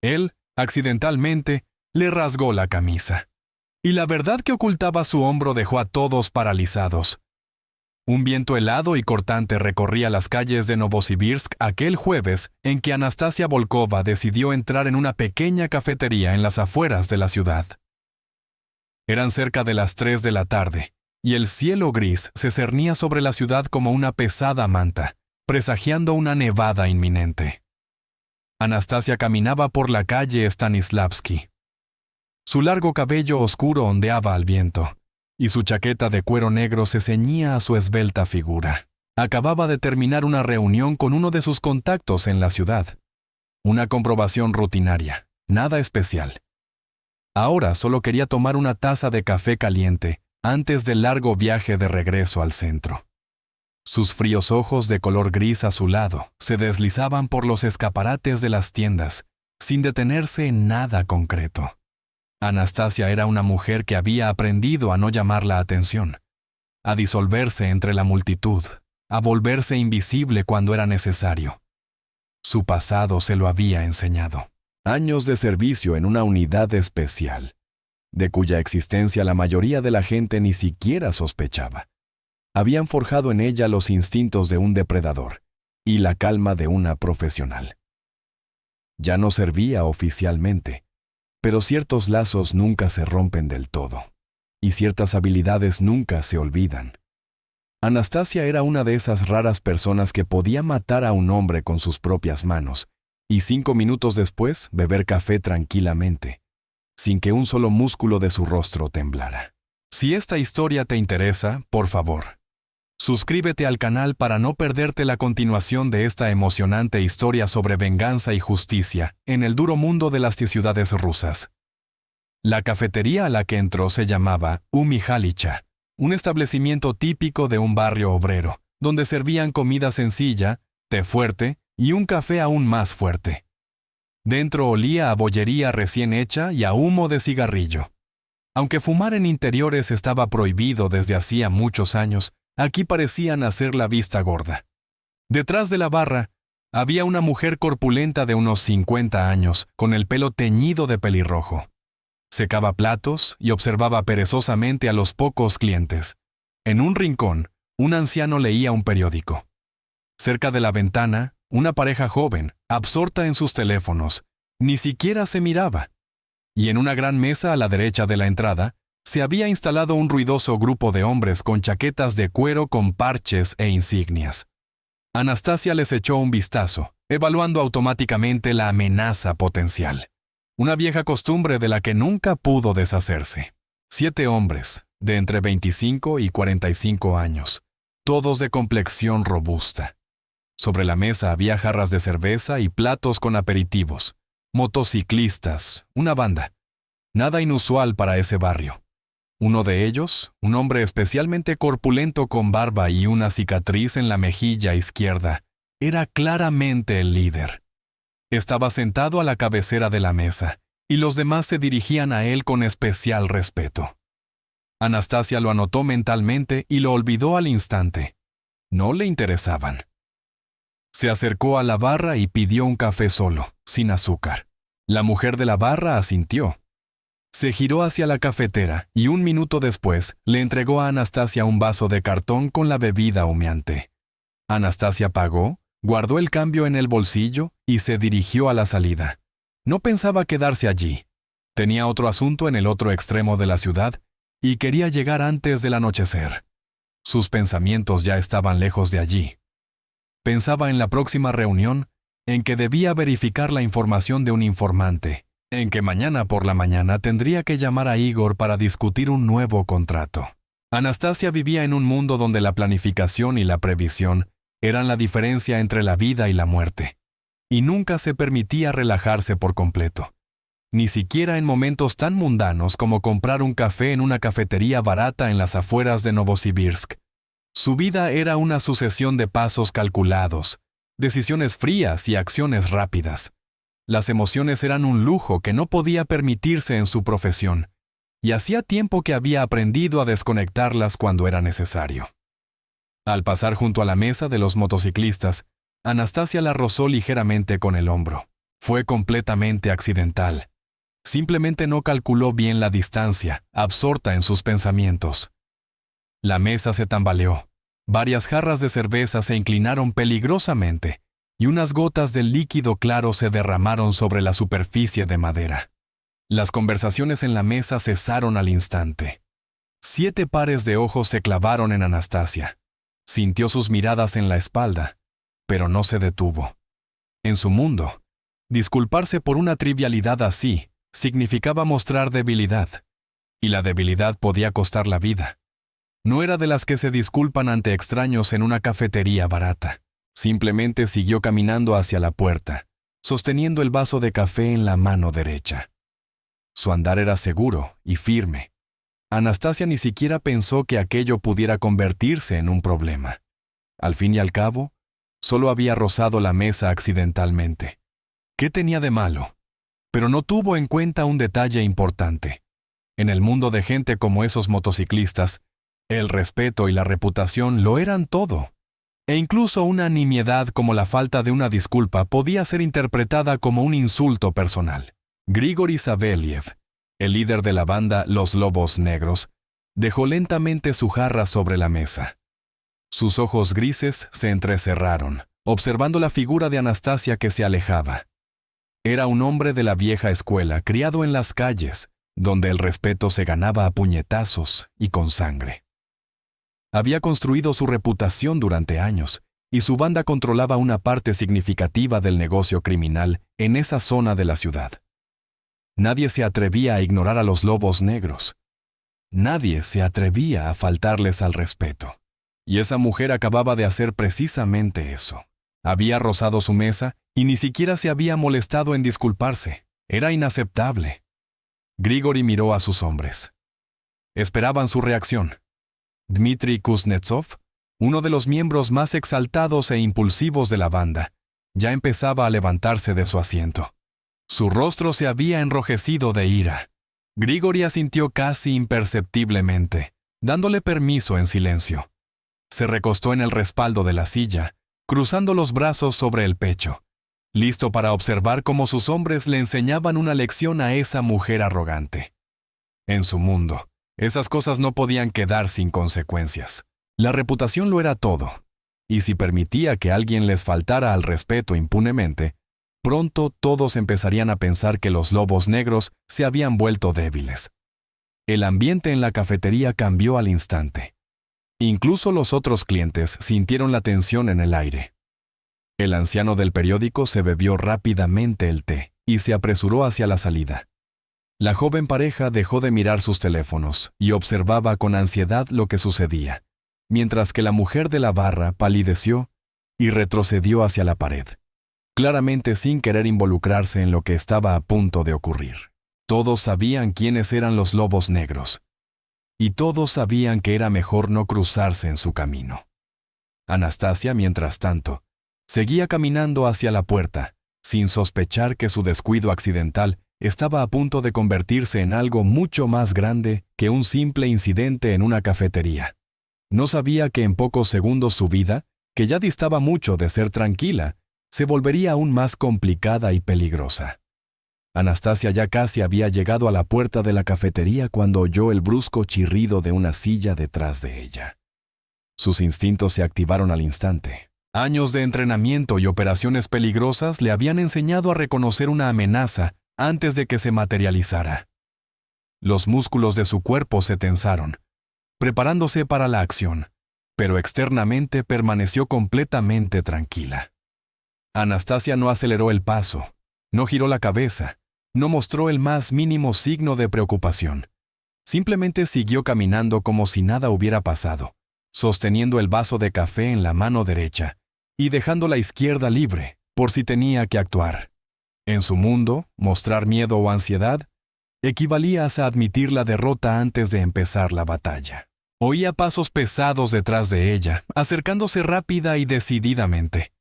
Él, accidentalmente, le rasgó la camisa. Y la verdad que ocultaba su hombro dejó a todos paralizados. Un viento helado y cortante recorría las calles de Novosibirsk aquel jueves en que Anastasia Volkova decidió entrar en una pequeña cafetería en las afueras de la ciudad. Eran cerca de las 3 de la tarde, y el cielo gris se cernía sobre la ciudad como una pesada manta, presagiando una nevada inminente. Anastasia caminaba por la calle Stanislavski. Su largo cabello oscuro ondeaba al viento, y su chaqueta de cuero negro se ceñía a su esbelta figura. Acababa de terminar una reunión con uno de sus contactos en la ciudad. Una comprobación rutinaria, nada especial. Ahora solo quería tomar una taza de café caliente antes del largo viaje de regreso al centro. Sus fríos ojos de color gris azulado se deslizaban por los escaparates de las tiendas, sin detenerse en nada concreto. Anastasia era una mujer que había aprendido a no llamar la atención, a disolverse entre la multitud, a volverse invisible cuando era necesario. Su pasado se lo había enseñado. Años de servicio en una unidad especial, de cuya existencia la mayoría de la gente ni siquiera sospechaba, habían forjado en ella los instintos de un depredador y la calma de una profesional. Ya no servía oficialmente, pero ciertos lazos nunca se rompen del todo, y ciertas habilidades nunca se olvidan. Anastasia era una de esas raras personas que podía matar a un hombre con sus propias manos, y 5 minutos después beber café tranquilamente, sin que un solo músculo de su rostro temblara. Si esta historia te interesa, por favor, suscríbete al canal para no perderte la continuación de esta emocionante historia sobre venganza y justicia en el duro mundo de las ciudades rusas. La cafetería a la que entró se llamaba Umihalicha, un establecimiento típico de un barrio obrero, donde servían comida sencilla, té fuerte y un café aún más fuerte. Dentro olía a bollería recién hecha y a humo de cigarrillo. Aunque fumar en interiores estaba prohibido desde hacía muchos años, aquí parecían hacer la vista gorda. Detrás de la barra había una mujer corpulenta de unos 50 años, con el pelo teñido de pelirrojo. Secaba platos y observaba perezosamente a los pocos clientes. En un rincón, un anciano leía un periódico. Cerca de la ventana, una pareja joven, absorta en sus teléfonos, ni siquiera se miraba. Y en una gran mesa a la derecha de la entrada, se había instalado un ruidoso grupo de hombres con chaquetas de cuero con parches e insignias. Anastasia les echó un vistazo, evaluando automáticamente la amenaza potencial. Una vieja costumbre de la que nunca pudo deshacerse. 7 hombres, de entre 25 y 45 años, todos de complexión robusta. Sobre la mesa había jarras de cerveza y platos con aperitivos, motociclistas, una banda. Nada inusual para ese barrio. Uno de ellos, un hombre especialmente corpulento con barba y una cicatriz en la mejilla izquierda, era claramente el líder. Estaba sentado a la cabecera de la mesa, y los demás se dirigían a él con especial respeto. Anastasia lo anotó mentalmente y lo olvidó al instante. No le interesaban. Se acercó a la barra y pidió un café solo, sin azúcar. La mujer de la barra asintió. Se giró hacia la cafetera y 1 minuto después le entregó a Anastasia un vaso de cartón con la bebida humeante. Anastasia pagó, guardó el cambio en el bolsillo y se dirigió a la salida. No pensaba quedarse allí. Tenía otro asunto en el otro extremo de la ciudad y quería llegar antes del anochecer. Sus pensamientos ya estaban lejos de allí. Pensaba en la próxima reunión, en que debía verificar la información de un informante, en que mañana por la mañana tendría que llamar a Igor para discutir un nuevo contrato. Anastasia vivía en un mundo donde la planificación y la previsión eran la diferencia entre la vida y la muerte, y nunca se permitía relajarse por completo, ni siquiera en momentos tan mundanos como comprar un café en una cafetería barata en las afueras de Novosibirsk. Su vida era una sucesión de pasos calculados, decisiones frías y acciones rápidas. Las emociones eran un lujo que no podía permitirse en su profesión, y hacía tiempo que había aprendido a desconectarlas cuando era necesario. Al pasar junto a la mesa de los motociclistas, Anastasia la rozó ligeramente con el hombro. Fue completamente accidental. Simplemente no calculó bien la distancia, absorta en sus pensamientos. La mesa se tambaleó. Varias jarras de cerveza se inclinaron peligrosamente, y unas gotas del líquido claro se derramaron sobre la superficie de madera. Las conversaciones en la mesa cesaron al instante. 7 pares de ojos se clavaron en Anastasia. Sintió sus miradas en la espalda, pero no se detuvo. En su mundo, disculparse por una trivialidad así significaba mostrar debilidad, y la debilidad podía costar la vida. No era de las que se disculpan ante extraños en una cafetería barata. Simplemente siguió caminando hacia la puerta, sosteniendo el vaso de café en la mano derecha. Su andar era seguro y firme. Anastasia ni siquiera pensó que aquello pudiera convertirse en un problema. Al fin y al cabo, solo había rozado la mesa accidentalmente. ¿Qué tenía de malo? Pero no tuvo en cuenta un detalle importante. En el mundo de gente como esos motociclistas, el respeto y la reputación lo eran todo. E incluso una nimiedad como la falta de una disculpa podía ser interpretada como un insulto personal. Grigori Saveliev, el líder de la banda Los Lobos Negros, dejó lentamente su jarra sobre la mesa. Sus ojos grises se entrecerraron, observando la figura de Anastasia que se alejaba. Era un hombre de la vieja escuela, criado en las calles, donde el respeto se ganaba a puñetazos y con sangre. Había construido su reputación durante años, y su banda controlaba una parte significativa del negocio criminal en esa zona de la ciudad. Nadie se atrevía a ignorar a los Lobos Negros. Nadie se atrevía a faltarles al respeto. Y esa mujer acababa de hacer precisamente eso. Había rozado su mesa y ni siquiera se había molestado en disculparse. Era inaceptable. Grigori miró a sus hombres. Esperaban su reacción. Dmitri Kuznetsov, uno de los miembros más exaltados e impulsivos de la banda, ya empezaba a levantarse de su asiento. Su rostro se había enrojecido de ira. Grigori asintió casi imperceptiblemente, dándole permiso en silencio. Se recostó en el respaldo de la silla, cruzando los brazos sobre el pecho, listo para observar cómo sus hombres le enseñaban una lección a esa mujer arrogante. En su mundo, esas cosas no podían quedar sin consecuencias. La reputación lo era todo, y si permitía que alguien les faltara al respeto impunemente, pronto todos empezarían a pensar que los Lobos Negros se habían vuelto débiles. El ambiente en la cafetería cambió al instante. Incluso los otros clientes sintieron la tensión en el aire. El anciano del periódico se bebió rápidamente el té y se apresuró hacia la salida. La joven pareja dejó de mirar sus teléfonos y observaba con ansiedad lo que sucedía, mientras que la mujer de la barra palideció y retrocedió hacia la pared, claramente sin querer involucrarse en lo que estaba a punto de ocurrir. Todos sabían quiénes eran los Lobos Negros, y todos sabían que era mejor no cruzarse en su camino. Anastasia, mientras tanto, seguía caminando hacia la puerta, sin sospechar que su descuido accidental estaba a punto de convertirse en algo mucho más grande que un simple incidente en una cafetería. No sabía que en pocos segundos su vida, que ya distaba mucho de ser tranquila, se volvería aún más complicada y peligrosa. Anastasia ya casi había llegado a la puerta de la cafetería cuando oyó el brusco chirrido de una silla detrás de ella. Sus instintos se activaron al instante. Años de entrenamiento y operaciones peligrosas le habían enseñado a reconocer una amenaza antes de que se materializara. Los músculos de su cuerpo se tensaron, preparándose para la acción, pero externamente permaneció completamente tranquila. Anastasia no aceleró el paso, no giró la cabeza, no mostró el más mínimo signo de preocupación. Simplemente siguió caminando como si nada hubiera pasado, sosteniendo el vaso de café en la mano derecha y dejando la izquierda libre por si tenía que actuar. En su mundo, mostrar miedo o ansiedad equivalía a admitir la derrota antes de empezar la batalla. Oía pasos pesados detrás de ella, acercándose rápida y decididamente.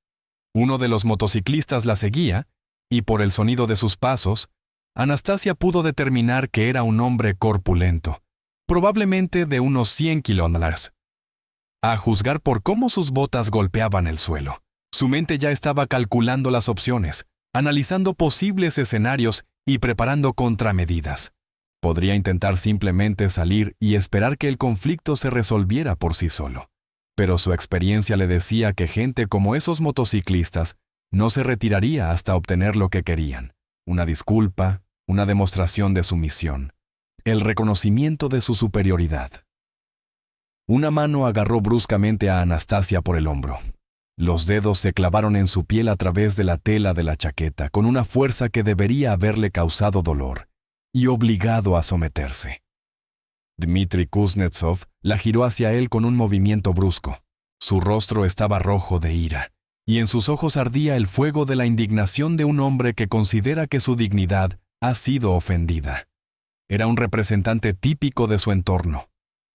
Uno de los motociclistas la seguía, y por el sonido de sus pasos, Anastasia pudo determinar que era un hombre corpulento, probablemente de unos 100 kilómetros. A juzgar por cómo sus botas golpeaban el suelo, su mente ya estaba calculando las opciones, analizando posibles escenarios y preparando contramedidas. Podría intentar simplemente salir y esperar que el conflicto se resolviera por sí solo. Pero su experiencia le decía que gente como esos motociclistas no se retiraría hasta obtener lo que querían: una disculpa, una demostración de sumisión, el reconocimiento de su superioridad. Una mano agarró bruscamente a Anastasia por el hombro. Los dedos se clavaron en su piel a través de la tela de la chaqueta con una fuerza que debería haberle causado dolor y obligado a someterse. Dmitri Kuznetsov la giró hacia él con un movimiento brusco. Su rostro estaba rojo de ira, y en sus ojos ardía el fuego de la indignación de un hombre que considera que su dignidad ha sido ofendida. Era un representante típico de su entorno,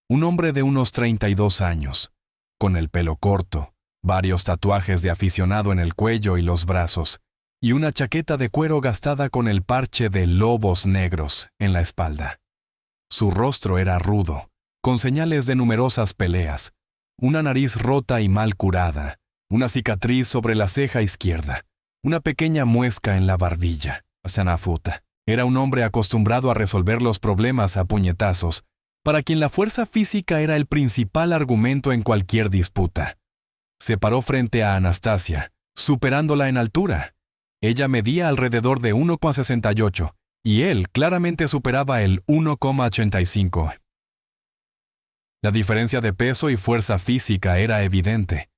un hombre de unos 32 años, con el pelo corto, varios tatuajes de aficionado en el cuello y los brazos, y una chaqueta de cuero gastada con el parche de lobos negros en la espalda. Su rostro era rudo, con señales de numerosas peleas, una nariz rota y mal curada, una cicatriz sobre la ceja izquierda, una pequeña muesca en la barbilla. Sanafuta era un hombre acostumbrado a resolver los problemas a puñetazos, para quien la fuerza física era el principal argumento en cualquier disputa. Se paró frente a Anastasia, superándola en altura. Ella medía alrededor de 1,68 y él claramente superaba el 1,85. La diferencia de peso y fuerza física era evidente,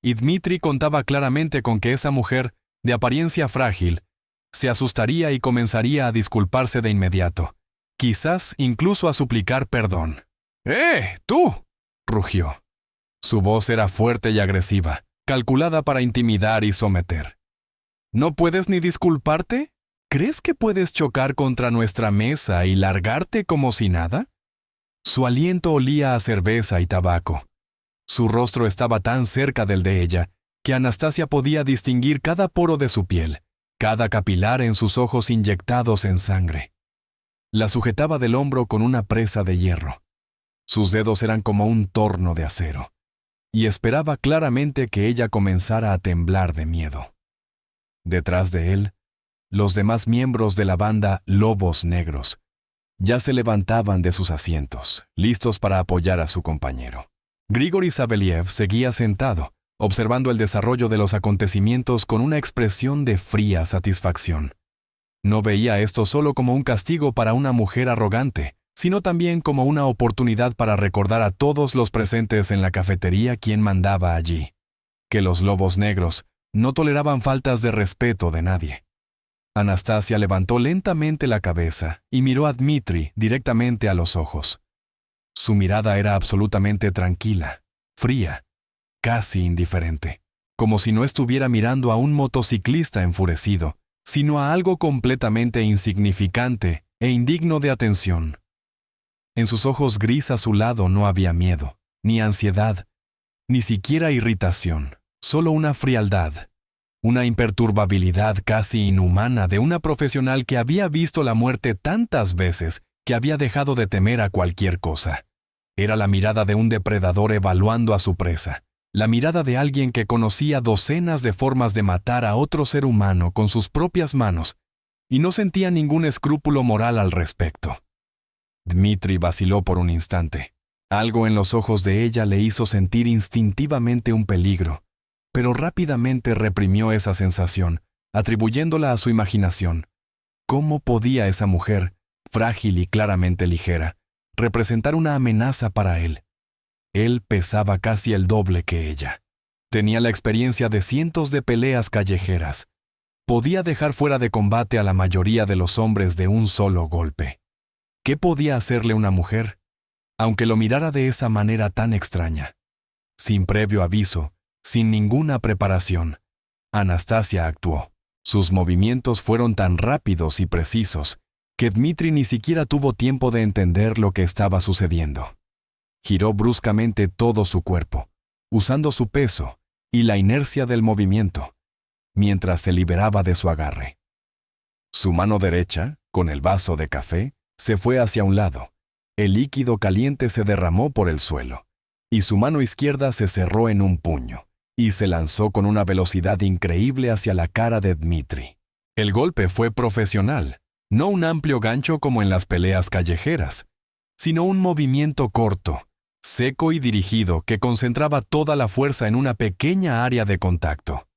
y Dmitri contaba claramente con que esa mujer, de apariencia frágil, se asustaría y comenzaría a disculparse de inmediato, quizás incluso a suplicar perdón. ¡Tú!, rugió. Su voz era fuerte y agresiva, calculada para intimidar y someter. ¿No puedes ni disculparte? ¿Crees que puedes chocar contra nuestra mesa y largarte como si nada? Su aliento olía a cerveza y tabaco. Su rostro estaba tan cerca del de ella que Anastasia podía distinguir cada poro de su piel, cada capilar en sus ojos inyectados en sangre. La sujetaba del hombro con una presa de hierro. Sus dedos eran como un torno de acero, y esperaba claramente que ella comenzara a temblar de miedo. Detrás de él, los demás miembros de la banda Lobos Negros ya se levantaban de sus asientos, listos para apoyar a su compañero. Grigori Saveliev seguía sentado, observando el desarrollo de los acontecimientos con una expresión de fría satisfacción. No veía esto solo como un castigo para una mujer arrogante, sino también como una oportunidad para recordar a todos los presentes en la cafetería quién mandaba allí, que los Lobos Negros no toleraban faltas de respeto de nadie. Anastasia levantó lentamente la cabeza y miró a Dmitri directamente a los ojos. Su mirada era absolutamente tranquila, fría, casi indiferente, como si no estuviera mirando a un motociclista enfurecido, sino a algo completamente insignificante e indigno de atención. En sus ojos gris azulado no había miedo, ni ansiedad, ni siquiera irritación, solo una frialdad, una imperturbabilidad casi inhumana de una profesional que había visto la muerte tantas veces que había dejado de temer a cualquier cosa. Era la mirada de un depredador evaluando a su presa, la mirada de alguien que conocía docenas de formas de matar a otro ser humano con sus propias manos y no sentía ningún escrúpulo moral al respecto. Dmitri vaciló por un instante. Algo en los ojos de ella le hizo sentir instintivamente un peligro, pero rápidamente reprimió esa sensación, atribuyéndola a su imaginación. ¿Cómo podía esa mujer, frágil y claramente ligera, representar una amenaza para él? Él pesaba casi el doble que ella. Tenía la experiencia de cientos de peleas callejeras. Podía dejar fuera de combate a la mayoría de los hombres de un solo golpe. ¿Qué podía hacerle una mujer, aunque lo mirara de esa manera tan extraña? Sin previo aviso, sin ninguna preparación, Anastasia actuó. Sus movimientos fueron tan rápidos y precisos que Dmitri ni siquiera tuvo tiempo de entender lo que estaba sucediendo. Giró bruscamente todo su cuerpo, usando su peso y la inercia del movimiento, mientras se liberaba de su agarre. Su mano derecha, con el vaso de café, se fue hacia un lado. El líquido caliente se derramó por el suelo, y su mano izquierda se cerró en un puño y se lanzó con una velocidad increíble hacia la cara de Dmitri. El golpe fue profesional, no un amplio gancho como en las peleas callejeras, sino un movimiento corto, seco y dirigido que concentraba toda la fuerza en una pequeña área de contacto.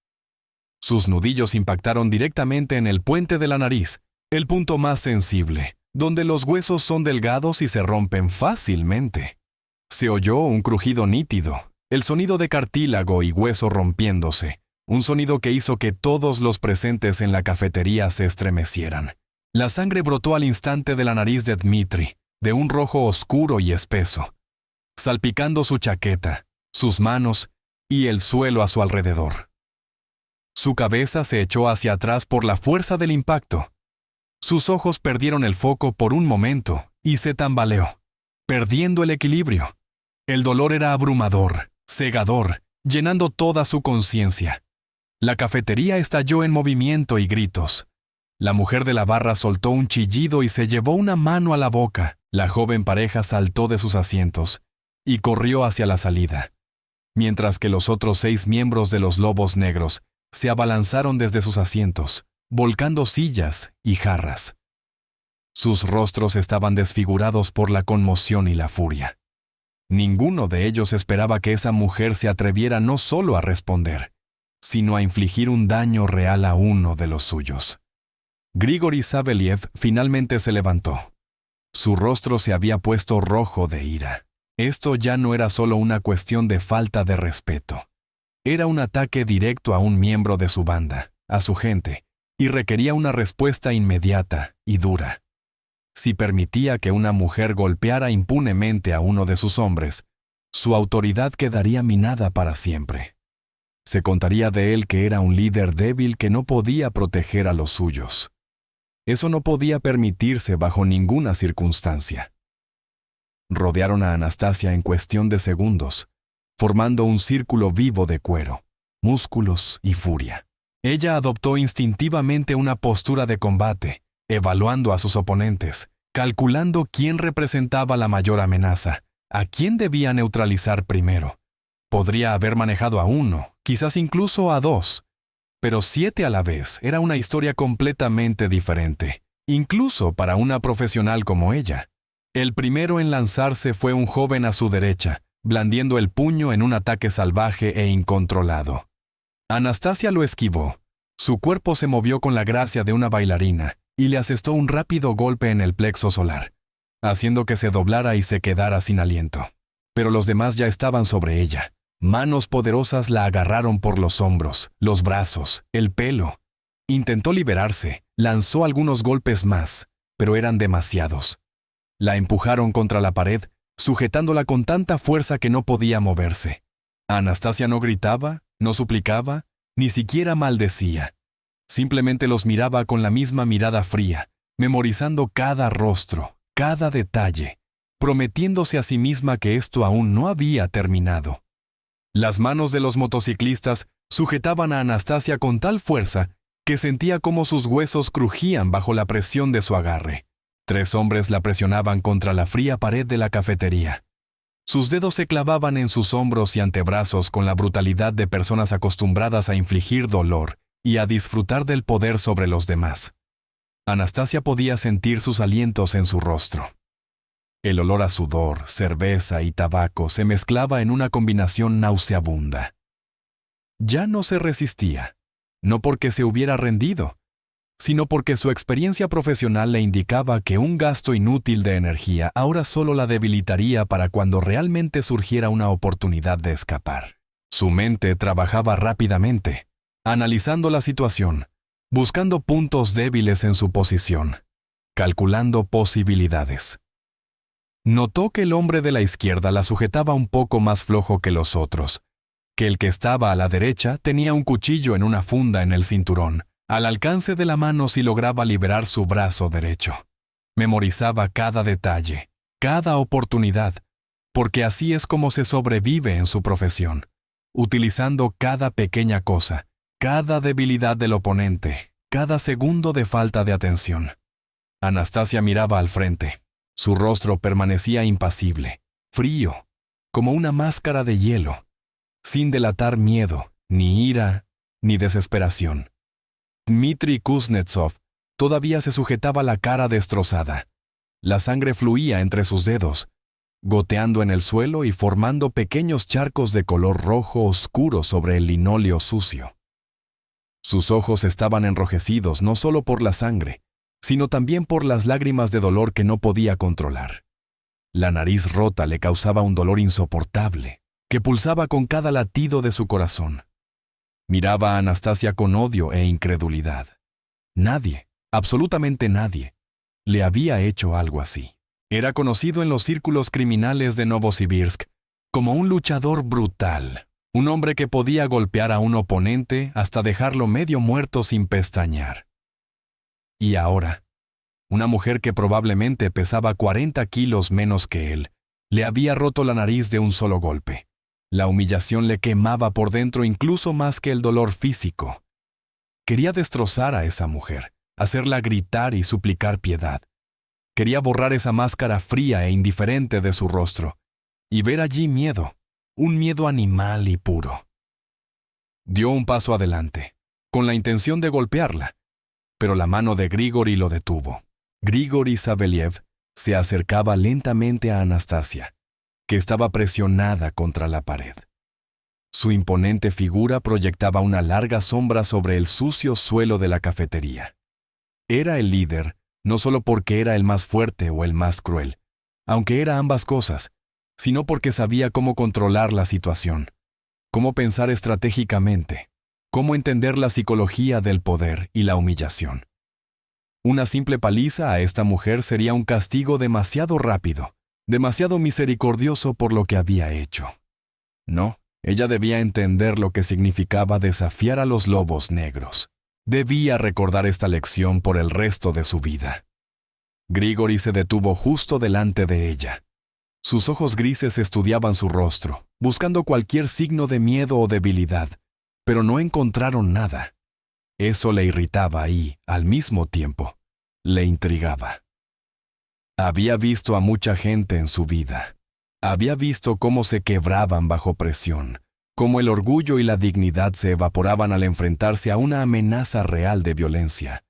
Sus nudillos impactaron directamente en el puente de la nariz, el punto más sensible, donde los huesos son delgados y se rompen fácilmente. Se oyó un crujido nítido, el sonido de cartílago y hueso rompiéndose, un sonido que hizo que todos los presentes en la cafetería se estremecieran. La sangre brotó al instante de la nariz de Dmitri, de un rojo oscuro y espeso, salpicando su chaqueta, sus manos y el suelo a su alrededor. Su cabeza se echó hacia atrás por la fuerza del impacto. Sus ojos perdieron el foco por un momento y se tambaleó, perdiendo el equilibrio. El dolor era abrumador, cegador, llenando toda su conciencia. La cafetería estalló en movimiento y gritos. La mujer de la barra soltó un chillido y se llevó una mano a la boca. La joven pareja saltó de sus asientos y corrió hacia la salida, mientras que los otros 6 miembros de los Lobos Negros se abalanzaron desde sus asientos, volcando sillas y jarras. Sus rostros estaban desfigurados por la conmoción y la furia. Ninguno de ellos esperaba que esa mujer se atreviera no solo a responder, sino a infligir un daño real a uno de los suyos. Grigori Saveliev finalmente se levantó. Su rostro se había puesto rojo de ira. Esto ya no era solo una cuestión de falta de respeto. Era un ataque directo a un miembro de su banda, a su gente, y requería una respuesta inmediata y dura. Si permitía que una mujer golpeara impunemente a uno de sus hombres, su autoridad quedaría minada para siempre. Se contaría de él que era un líder débil que no podía proteger a los suyos. Eso no podía permitirse bajo ninguna circunstancia. Rodearon a Anastasia en cuestión de segundos, formando un círculo vivo de cuero, músculos y furia. Ella adoptó instintivamente una postura de combate, evaluando a sus oponentes, calculando quién representaba la mayor amenaza, a quién debía neutralizar primero. Podría haber manejado a 1, quizás incluso a 2, pero 7 a la vez era una historia completamente diferente, incluso para una profesional como ella. El primero en lanzarse fue un joven a su derecha, blandiendo el puño en un ataque salvaje e incontrolado. Anastasia lo esquivó. Su cuerpo se movió con la gracia de una bailarina y le asestó un rápido golpe en el plexo solar, haciendo que se doblara y se quedara sin aliento. Pero los demás ya estaban sobre ella. Manos poderosas la agarraron por los hombros, los brazos, el pelo. Intentó liberarse, lanzó algunos golpes más, pero eran demasiados. La empujaron contra la pared, sujetándola con tanta fuerza que no podía moverse. Anastasia no gritaba, no suplicaba, ni siquiera maldecía. Simplemente los miraba con la misma mirada fría, memorizando cada rostro, cada detalle, prometiéndose a sí misma que esto aún no había terminado. Las manos de los motociclistas sujetaban a Anastasia con tal fuerza que sentía cómo sus huesos crujían bajo la presión de su agarre. 3 hombres la presionaban contra la fría pared de la cafetería. Sus dedos se clavaban en sus hombros y antebrazos con la brutalidad de personas acostumbradas a infligir dolor y a disfrutar del poder sobre los demás. Anastasia podía sentir sus alientos en su rostro. El olor a sudor, cerveza y tabaco se mezclaba en una combinación nauseabunda. Ya no se resistía, no porque se hubiera rendido, sino porque su experiencia profesional le indicaba que un gasto inútil de energía ahora solo la debilitaría para cuando realmente surgiera una oportunidad de escapar. Su mente trabajaba rápidamente, analizando la situación, buscando puntos débiles en su posición, calculando posibilidades. Notó que el hombre de la izquierda la sujetaba un poco más flojo que los otros, que el que estaba a la derecha tenía un cuchillo en una funda en el cinturón, al alcance de la mano si lograba liberar su brazo derecho. Memorizaba cada detalle, cada oportunidad, porque así es como se sobrevive en su profesión, utilizando cada pequeña cosa, cada debilidad del oponente, cada segundo de falta de atención. Anastasia miraba al frente. Su rostro permanecía impasible, frío, como una máscara de hielo, sin delatar miedo, ni ira, ni desesperación. Dmitri Kuznetsov todavía se sujetaba la cara destrozada. La sangre fluía entre sus dedos, goteando en el suelo y formando pequeños charcos de color rojo oscuro sobre el linóleo sucio. Sus ojos estaban enrojecidos no solo por la sangre, sino también por las lágrimas de dolor que no podía controlar. La nariz rota le causaba un dolor insoportable, que pulsaba con cada latido de su corazón. Miraba a Anastasia con odio e incredulidad. Nadie, absolutamente nadie, le había hecho algo así. Era conocido en los círculos criminales de Novosibirsk como un luchador brutal, un hombre que podía golpear a un oponente hasta dejarlo medio muerto sin pestañear. Y ahora, una mujer que probablemente pesaba 40 kilos menos que él, le había roto la nariz de un solo golpe. La humillación le quemaba por dentro incluso más que el dolor físico. Quería destrozar a esa mujer, hacerla gritar y suplicar piedad. Quería borrar esa máscara fría e indiferente de su rostro y ver allí miedo, un miedo animal y puro. Dio un paso adelante, con la intención de golpearla, pero la mano de Grigori lo detuvo. Grigori Saveliev se acercaba lentamente a Anastasia, que estaba presionada contra la pared. Su imponente figura proyectaba una larga sombra sobre el sucio suelo de la cafetería. Era el líder, no solo porque era el más fuerte o el más cruel, aunque era ambas cosas, sino porque sabía cómo controlar la situación, cómo pensar estratégicamente, cómo entender la psicología del poder y la humillación. Una simple paliza a esta mujer sería un castigo demasiado rápido, demasiado misericordioso por lo que había hecho. No, ella debía entender lo que significaba desafiar a los lobos negros. Debía recordar esta lección por el resto de su vida. Grigori se detuvo justo delante de ella. Sus ojos grises estudiaban su rostro, buscando cualquier signo de miedo o debilidad, pero no encontraron nada. Eso le irritaba y, al mismo tiempo, le intrigaba. Había visto a mucha gente en su vida. Había visto cómo se quebraban bajo presión, cómo el orgullo y la dignidad se evaporaban al enfrentarse a una amenaza real de violencia.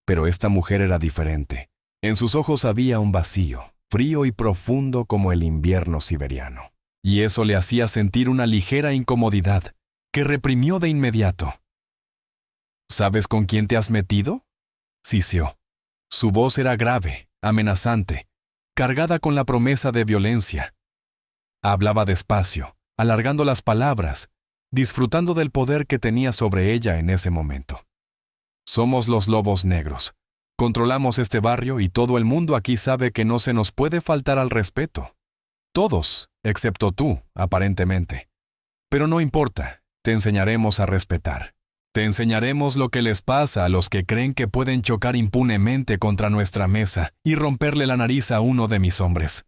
Pero esta mujer era diferente. En sus ojos había un vacío, frío y profundo como el invierno siberiano. Y eso le hacía sentir una ligera incomodidad, que reprimió de inmediato. ¿Sabes con quién te has metido?, siseó. Su voz era grave, amenazante, cargada con la promesa de violencia. Hablaba despacio, alargando las palabras, disfrutando del poder que tenía sobre ella en ese momento. Somos los lobos negros. Controlamos este barrio y todo el mundo aquí sabe que no se nos puede faltar al respeto. Todos, excepto tú, aparentemente. Pero no importa, te enseñaremos a respetar. Te enseñaremos lo que les pasa a los que creen que pueden chocar impunemente contra nuestra mesa y romperle la nariz a uno de mis hombres.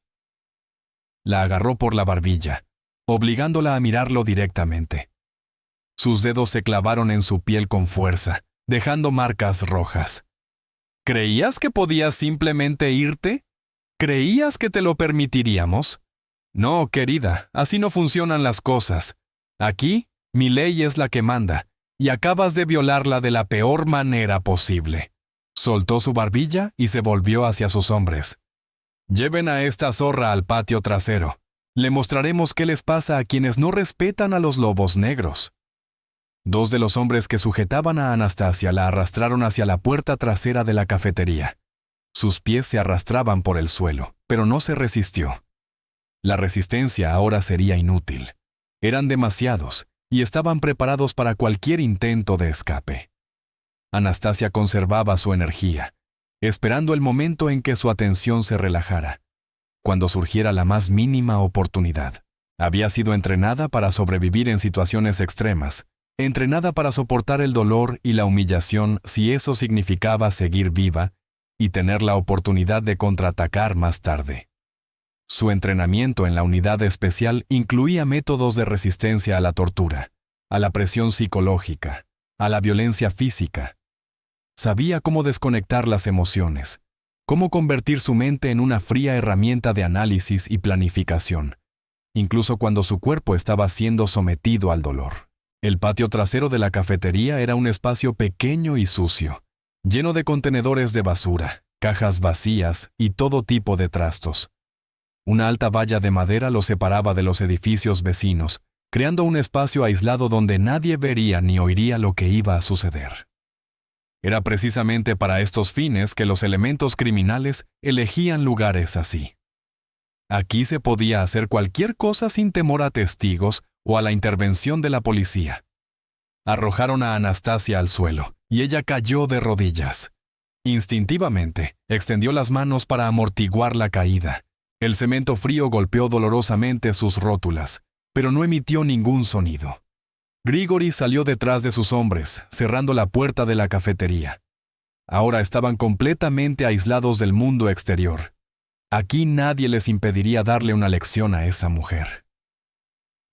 La agarró por la barbilla, obligándola a mirarlo directamente. Sus dedos se clavaron en su piel con fuerza, dejando marcas rojas. ¿Creías que podías simplemente irte? ¿Creías que te lo permitiríamos? No, querida, así no funcionan las cosas. Aquí, mi ley es la que manda, y acabas de violarla de la peor manera posible. Soltó su barbilla y se volvió hacia sus hombres. Lleven a esta zorra al patio trasero. Le mostraremos qué les pasa a quienes no respetan a los lobos negros. Dos de los hombres que sujetaban a Anastasia la arrastraron hacia la puerta trasera de la cafetería. Sus pies se arrastraban por el suelo, pero no se resistió. La resistencia ahora sería inútil. Eran demasiados y estaban preparados para cualquier intento de escape. Anastasia conservaba su energía, esperando el momento en que su atención se relajara, cuando surgiera la más mínima oportunidad. Había sido entrenada para sobrevivir en situaciones extremas, entrenada para soportar el dolor y la humillación si eso significaba seguir viva y tener la oportunidad de contraatacar más tarde. Su entrenamiento en la unidad especial incluía métodos de resistencia a la tortura, a la presión psicológica, a la violencia física. Sabía cómo desconectar las emociones, cómo convertir su mente en una fría herramienta de análisis y planificación, incluso cuando su cuerpo estaba siendo sometido al dolor. El patio trasero de la cafetería era un espacio pequeño y sucio, lleno de contenedores de basura, cajas vacías y todo tipo de trastos. Una alta valla de madera lo separaba de los edificios vecinos, creando un espacio aislado donde nadie vería ni oiría lo que iba a suceder. Era precisamente para estos fines que los elementos criminales elegían lugares así. Aquí se podía hacer cualquier cosa sin temor a testigos o a la intervención de la policía. Arrojaron a Anastasia al suelo, y ella cayó de rodillas. Instintivamente, extendió las manos para amortiguar la caída. El cemento frío golpeó dolorosamente sus rótulas, pero no emitió ningún sonido. Grigori salió detrás de sus hombres, cerrando la puerta de la cafetería. Ahora estaban completamente aislados del mundo exterior. Aquí nadie les impediría darle una lección a esa mujer.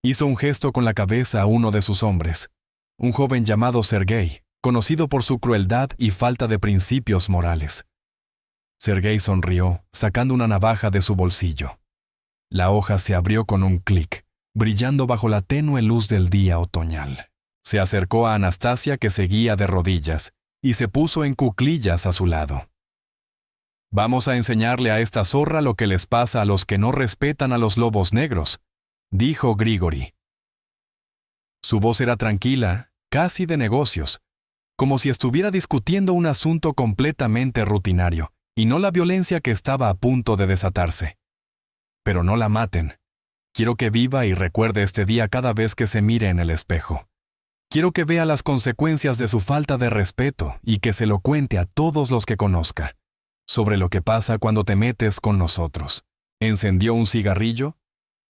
Hizo un gesto con la cabeza a uno de sus hombres, un joven llamado Sergei, conocido por su crueldad y falta de principios morales. Sergei sonrió, sacando una navaja de su bolsillo. La hoja se abrió con un clic, brillando bajo la tenue luz del día otoñal. Se acercó a Anastasia, que seguía de rodillas, y se puso en cuclillas a su lado. «Vamos a enseñarle a esta zorra lo que les pasa a los que no respetan a los lobos negros», dijo Grigori. Su voz era tranquila, casi de negocios, como si estuviera discutiendo un asunto completamente rutinario, y no la violencia que estaba a punto de desatarse. «Pero no la maten. Quiero que viva y recuerde este día cada vez que se mire en el espejo. Quiero que vea las consecuencias de su falta de respeto y que se lo cuente a todos los que conozca, sobre lo que pasa cuando te metes con nosotros». Encendió un cigarrillo,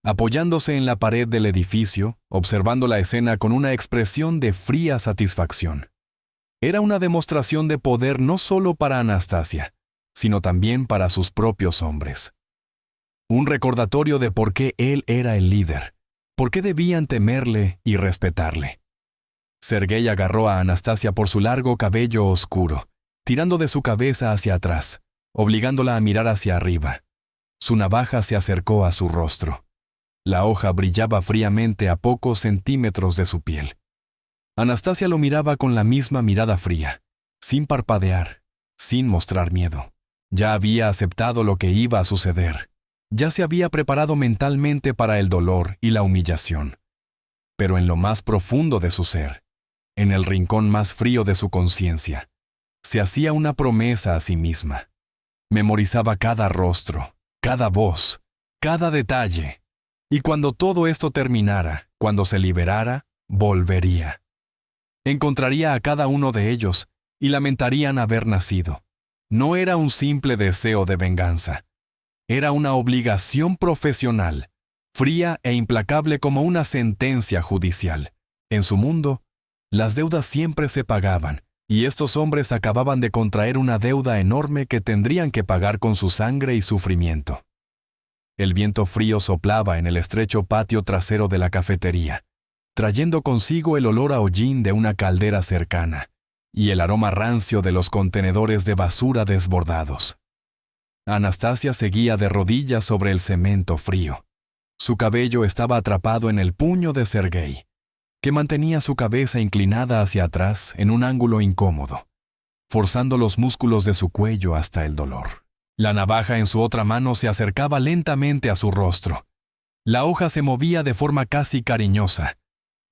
apoyándose en la pared del edificio, observando la escena con una expresión de fría satisfacción. Era una demostración de poder no solo para Anastasia, sino también para sus propios hombres. Un recordatorio de por qué él era el líder, por qué debían temerle y respetarle. Sergei agarró a Anastasia por su largo cabello oscuro, tirando de su cabeza hacia atrás, obligándola a mirar hacia arriba. Su navaja se acercó a su rostro. La hoja brillaba fríamente a pocos centímetros de su piel. Anastasia lo miraba con la misma mirada fría, sin parpadear, sin mostrar miedo. Ya había aceptado lo que iba a suceder. Ya se había preparado mentalmente para el dolor y la humillación. Pero en lo más profundo de su ser, en el rincón más frío de su conciencia, se hacía una promesa a sí misma. Memorizaba cada rostro, cada voz, cada detalle. Y cuando todo esto terminara, cuando se liberara, volvería. Encontraría a cada uno de ellos y lamentarían haber nacido. No era un simple deseo de venganza. Era una obligación profesional, fría e implacable como una sentencia judicial. En su mundo, las deudas siempre se pagaban, y estos hombres acababan de contraer una deuda enorme que tendrían que pagar con su sangre y sufrimiento. El viento frío soplaba en el estrecho patio trasero de la cafetería, trayendo consigo el olor a hollín de una caldera cercana y el aroma rancio de los contenedores de basura desbordados. Anastasia seguía de rodillas sobre el cemento frío. Su cabello estaba atrapado en el puño de Sergei, que mantenía su cabeza inclinada hacia atrás en un ángulo incómodo, forzando los músculos de su cuello hasta el dolor. La navaja en su otra mano se acercaba lentamente a su rostro. La hoja se movía de forma casi cariñosa,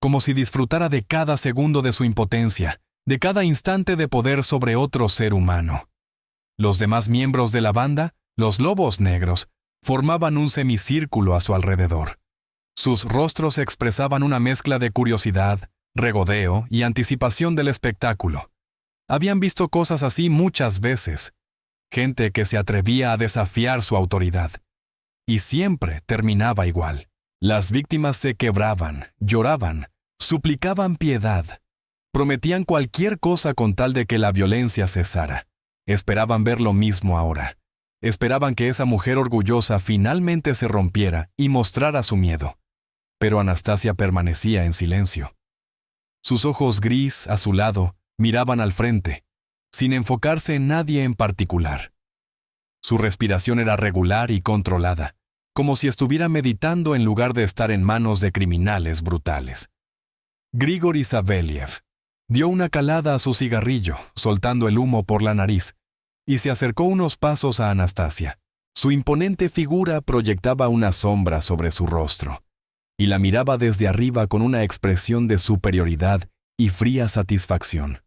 como si disfrutara de cada segundo de su impotencia, de cada instante de poder sobre otro ser humano. Los demás miembros de la banda, los lobos negros, formaban un semicírculo a su alrededor. Sus rostros expresaban una mezcla de curiosidad, regodeo y anticipación del espectáculo. Habían visto cosas así muchas veces. Gente que se atrevía a desafiar su autoridad. Y siempre terminaba igual. Las víctimas se quebraban, lloraban, suplicaban piedad. Prometían cualquier cosa con tal de que la violencia cesara. Esperaban ver lo mismo ahora. Esperaban que esa mujer orgullosa finalmente se rompiera y mostrara su miedo. Pero Anastasia permanecía en silencio. Sus ojos gris, azulado, miraban al frente, sin enfocarse en nadie en particular. Su respiración era regular y controlada, como si estuviera meditando en lugar de estar en manos de criminales brutales. Grigori Saveliev dio una calada a su cigarrillo, soltando el humo por la nariz, y se acercó unos pasos a Anastasia. Su imponente figura proyectaba una sombra sobre su rostro, y la miraba desde arriba con una expresión de superioridad y fría satisfacción.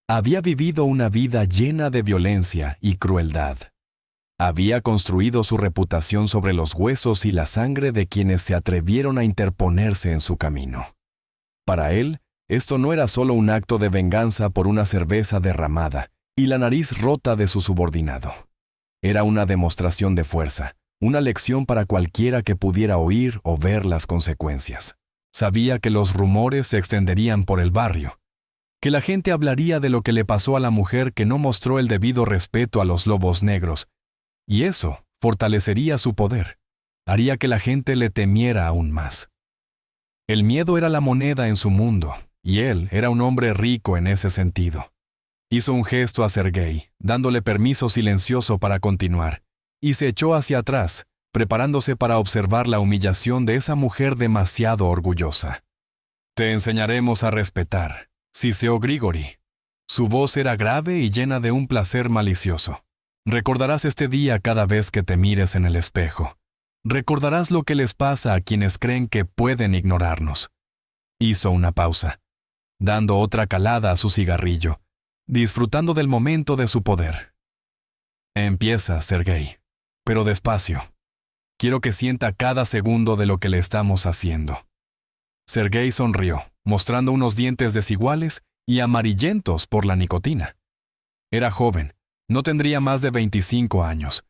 Había vivido una vida llena de violencia y crueldad. Había construido su reputación sobre los huesos y la sangre de quienes se atrevieron a interponerse en su camino. Para él, esto no era solo un acto de venganza por una cerveza derramada y la nariz rota de su subordinado. Era una demostración de fuerza, una lección para cualquiera que pudiera oír o ver las consecuencias. Sabía que los rumores se extenderían por el barrio, que la gente hablaría de lo que le pasó a la mujer que no mostró el debido respeto a los lobos negros, y eso fortalecería su poder, haría que la gente le temiera aún más. El miedo era la moneda en su mundo, y él era un hombre rico en ese sentido. Hizo un gesto a Sergei, dándole permiso silencioso para continuar, y se echó hacia atrás, preparándose para observar la humillación de esa mujer demasiado orgullosa. «Te enseñaremos a respetar», siseó Grigori. Su voz era grave y llena de un placer malicioso. «Recordarás este día cada vez que te mires en el espejo. Recordarás lo que les pasa a quienes creen que pueden ignorarnos». Hizo una pausa, dando otra calada a su cigarrillo, disfrutando del momento de su poder. «Empieza, Sergei, pero despacio. Quiero que sienta cada segundo de lo que le estamos haciendo». Sergei sonrió, mostrando unos dientes desiguales y amarillentos por la nicotina. Era joven, no tendría más de 25 años,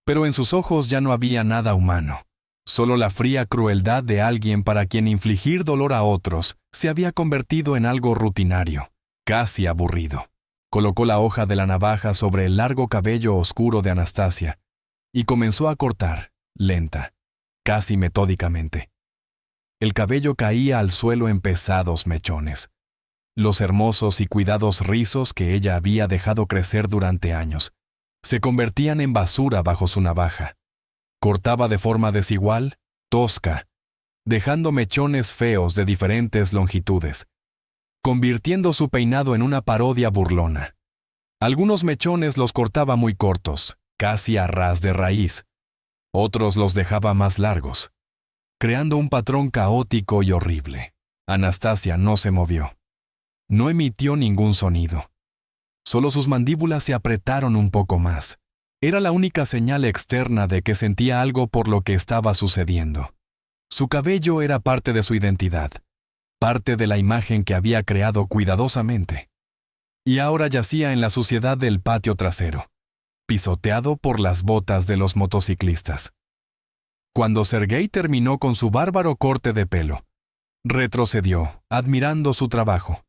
pero en sus ojos ya no había nada humano, solo la fría crueldad de alguien para quien infligir dolor a otros se había convertido en algo rutinario, casi aburrido. Colocó la hoja de la navaja sobre el largo cabello oscuro de Anastasia y comenzó a cortar, lenta, casi metódicamente. El cabello caía al suelo en pesados mechones. Los hermosos y cuidados rizos que ella había dejado crecer durante años se convertían en basura bajo su navaja. Cortaba de forma desigual, tosca, dejando mechones feos de diferentes longitudes, convirtiendo su peinado en una parodia burlona. Algunos mechones los cortaba muy cortos, casi a ras de raíz. Otros los dejaba más largos, creando un patrón caótico y horrible. Anastasia no se movió. No emitió ningún sonido. Solo sus mandíbulas se apretaron un poco más. Era la única señal externa de que sentía algo por lo que estaba sucediendo. Su cabello era parte de su identidad, parte de la imagen que había creado cuidadosamente. Y ahora yacía en la suciedad del patio trasero, pisoteado por las botas de los motociclistas. Cuando Sergei terminó con su bárbaro corte de pelo, retrocedió, admirando su trabajo.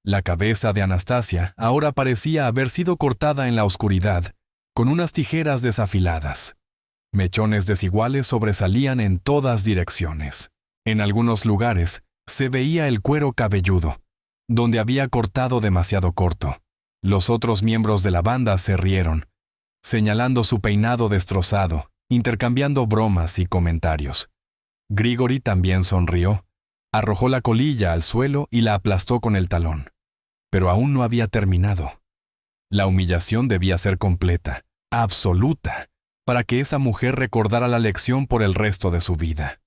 La cabeza de Anastasia ahora parecía haber sido cortada en la oscuridad, con unas tijeras desafiladas. Mechones desiguales sobresalían en todas direcciones. En algunos lugares se veía el cuero cabelludo, donde había cortado demasiado corto. Los otros miembros de la banda se rieron, señalando su peinado destrozado, intercambiando bromas y comentarios. Grigori también sonrió, arrojó la colilla al suelo y la aplastó con el talón. Pero aún no había terminado. La humillación debía ser completa, absoluta, para que esa mujer recordara la lección por el resto de su vida.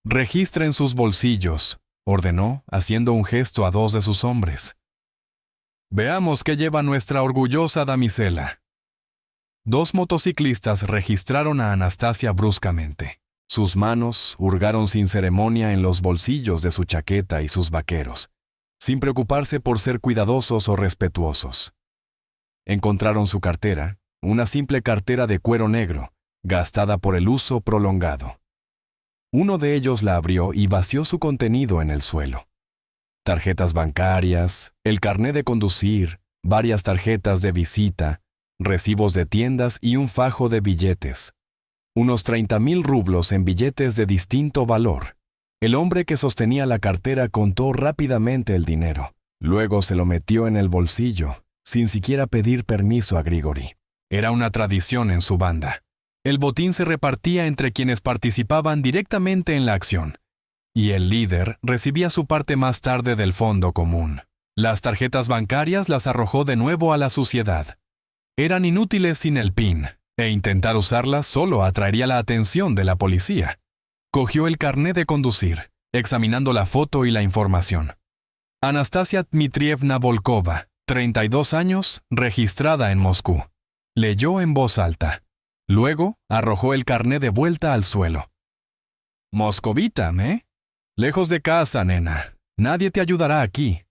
«Registren sus bolsillos», ordenó, haciendo un gesto a 2 de sus hombres. «Veamos qué lleva nuestra orgullosa damisela». 2 motociclistas registraron a Anastasia bruscamente. Sus manos hurgaron sin ceremonia en los bolsillos de su chaqueta y sus vaqueros, sin preocuparse por ser cuidadosos o respetuosos. Encontraron su cartera, una simple cartera de cuero negro, gastada por el uso prolongado. Uno de ellos la abrió y vació su contenido en el suelo. Tarjetas bancarias, el carné de conducir, varias tarjetas de visita, recibos de tiendas y un fajo de billetes. Unos 30,000 rublos en billetes de distinto valor. El hombre que sostenía la cartera contó rápidamente el dinero. Luego se lo metió en el bolsillo, sin siquiera pedir permiso a Grigori. Era una tradición en su banda. El botín se repartía entre quienes participaban directamente en la acción, y el líder recibía su parte más tarde del fondo común. Las tarjetas bancarias las arrojó de nuevo a la suciedad. Eran inútiles sin el PIN, e intentar usarlas solo atraería la atención de la policía. Cogió el carné de conducir, examinando la foto y la información. Anastasia Dmitrievna Volkova, 32 años, registrada en Moscú. Leyó en voz alta. Luego, arrojó el carné de vuelta al suelo. «Moscovita, ¿eh? Lejos de casa, nena. Nadie te ayudará aquí».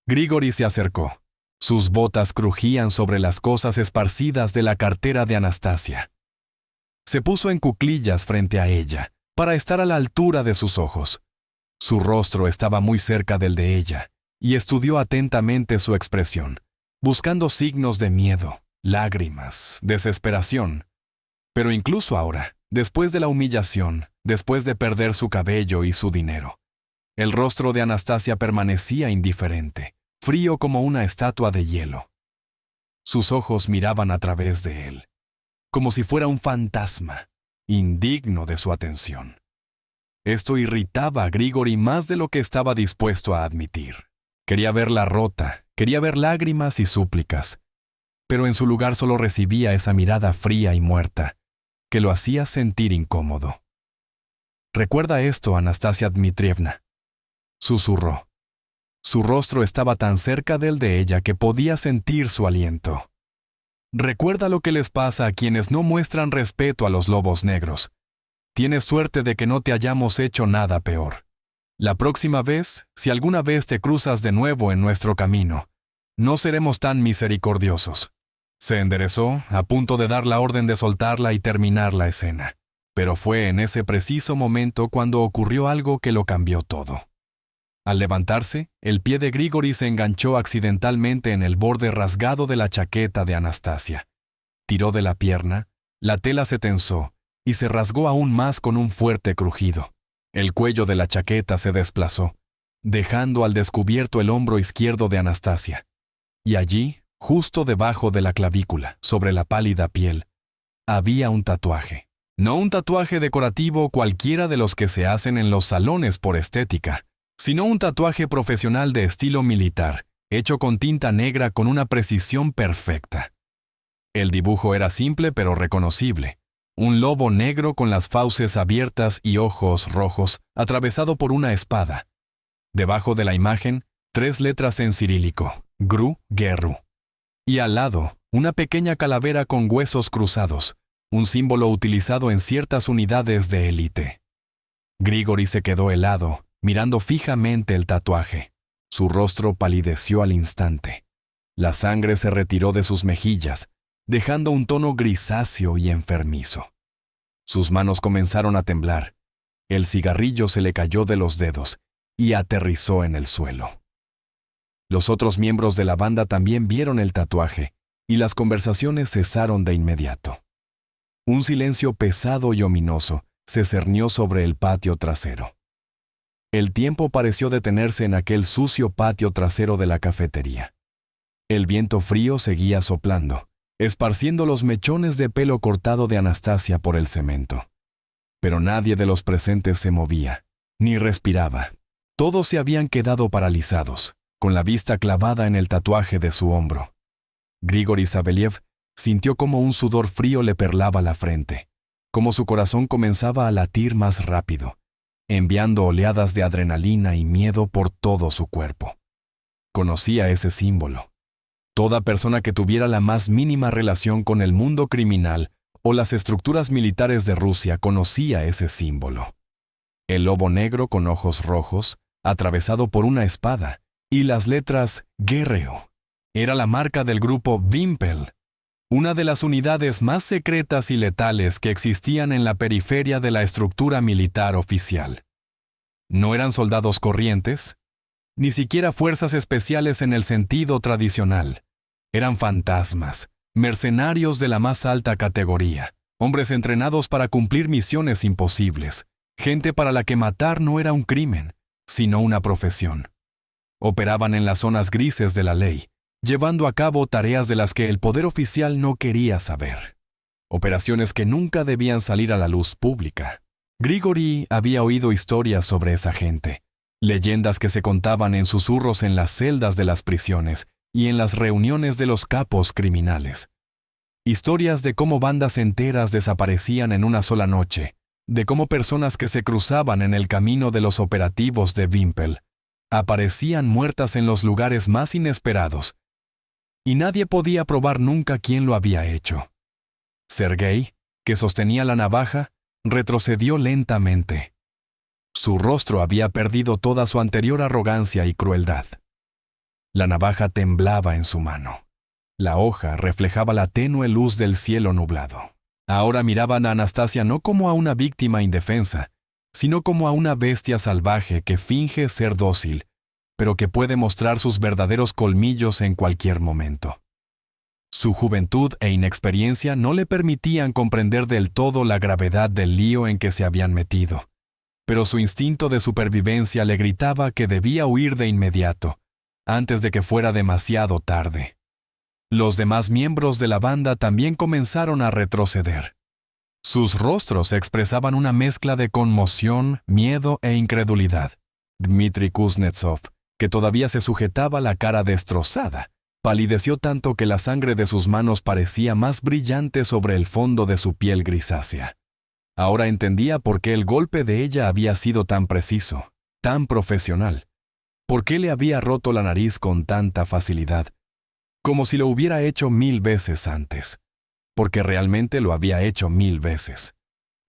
Grigori se acercó. Sus botas crujían sobre las cosas esparcidas de la cartera de Anastasia. Se puso en cuclillas frente a ella, para estar a la altura de sus ojos. Su rostro estaba muy cerca del de ella, y estudió atentamente su expresión, buscando signos de miedo, lágrimas, desesperación. Pero incluso ahora, después de la humillación, después de perder su cabello y su dinero, el rostro de Anastasia permanecía indiferente, frío como una estatua de hielo. Sus ojos miraban a través de él, como si fuera un fantasma, indigno de su atención. Esto irritaba a Grigori más de lo que estaba dispuesto a admitir. Quería verla rota, quería ver lágrimas y súplicas, pero en su lugar solo recibía esa mirada fría y muerta, que lo hacía sentir incómodo. «Recuerda esto, Anastasia Dmitrievna», susurró. Su rostro estaba tan cerca del de ella que podía sentir su aliento. «Recuerda lo que les pasa a quienes no muestran respeto a los lobos negros. Tienes suerte de que no te hayamos hecho nada peor. La próxima vez, si alguna vez te cruzas de nuevo en nuestro camino, no seremos tan misericordiosos». Se enderezó, a punto de dar la orden de soltarla y terminar la escena. Pero fue en ese preciso momento cuando ocurrió algo que lo cambió todo. Al levantarse, el pie de Grigori se enganchó accidentalmente en el borde rasgado de la chaqueta de Anastasia. Tiró de la pierna, la tela se tensó y se rasgó aún más con un fuerte crujido. El cuello de la chaqueta se desplazó, dejando al descubierto el hombro izquierdo de Anastasia. Y allí, justo debajo de la clavícula, sobre la pálida piel, había un tatuaje. No un tatuaje decorativo cualquiera de los que se hacen en los salones por estética, sino un tatuaje profesional de estilo militar, hecho con tinta negra con una precisión perfecta. El dibujo era simple pero reconocible. Un lobo negro con las fauces abiertas y ojos rojos, atravesado por una espada. Debajo de la imagen, 3 letras en cirílico, Gru Geru. Y al lado, una pequeña calavera con huesos cruzados, un símbolo utilizado en ciertas unidades de élite. Grigori se quedó helado, mirando fijamente el tatuaje. Su rostro palideció al instante. La sangre se retiró de sus mejillas, dejando un tono grisáceo y enfermizo. Sus manos comenzaron a temblar. El cigarrillo se le cayó de los dedos y aterrizó en el suelo. Los otros miembros de la banda también vieron el tatuaje, y las conversaciones cesaron de inmediato. Un silencio pesado y ominoso se cernió sobre el patio trasero. El tiempo pareció detenerse en aquel sucio patio trasero de la cafetería. El viento frío seguía soplando, esparciendo los mechones de pelo cortado de Anastasia por el cemento. Pero nadie de los presentes se movía, ni respiraba. Todos se habían quedado paralizados, con la vista clavada en el tatuaje de su hombro. Grigori Saveliev sintió como un sudor frío le perlaba la frente, como su corazón comenzaba a latir más rápido, enviando oleadas de adrenalina y miedo por todo su cuerpo. Conocía ese símbolo. Toda persona que tuviera la más mínima relación con el mundo criminal o las estructuras militares de Rusia conocía ese símbolo. El lobo negro con ojos rojos, atravesado por una espada, y las letras Guerrero. Era la marca del grupo Wimpel, una de las unidades más secretas y letales que existían en la periferia de la estructura militar oficial. No eran soldados corrientes, ni siquiera fuerzas especiales en el sentido tradicional. Eran fantasmas, mercenarios de la más alta categoría, hombres entrenados para cumplir misiones imposibles, gente para la que matar no era un crimen, sino una profesión. Operaban en las zonas grises de la ley, llevando a cabo tareas de las que el poder oficial no quería saber. Operaciones que nunca debían salir a la luz pública. Grigori había oído historias sobre esa gente, leyendas que se contaban en susurros en las celdas de las prisiones y en las reuniones de los capos criminales. Historias de cómo bandas enteras desaparecían en una sola noche, de cómo personas que se cruzaban en el camino de los operativos de Wimpel aparecían muertas en los lugares más inesperados, y nadie podía probar nunca quién lo había hecho. Sergei, que sostenía la navaja, retrocedió lentamente. Su rostro había perdido toda su anterior arrogancia y crueldad. La navaja temblaba en su mano. La hoja reflejaba la tenue luz del cielo nublado. Ahora miraban a Anastasia no como a una víctima indefensa, sino como a una bestia salvaje que finge ser dócil, pero que puede mostrar sus verdaderos colmillos en cualquier momento. Su juventud e inexperiencia no le permitían comprender del todo la gravedad del lío en que se habían metido, pero su instinto de supervivencia le gritaba que debía huir de inmediato, antes de que fuera demasiado tarde. Los demás miembros de la banda también comenzaron a retroceder. Sus rostros expresaban una mezcla de conmoción, miedo e incredulidad. Dmitri Kuznetsov, que todavía se sujetaba la cara destrozada, palideció tanto que la sangre de sus manos parecía más brillante sobre el fondo de su piel grisácea. Ahora entendía por qué el golpe de ella había sido tan preciso, tan profesional. Por qué le había roto la nariz con tanta facilidad, como si lo hubiera hecho 1000 veces antes. Porque realmente lo había hecho 1000 veces.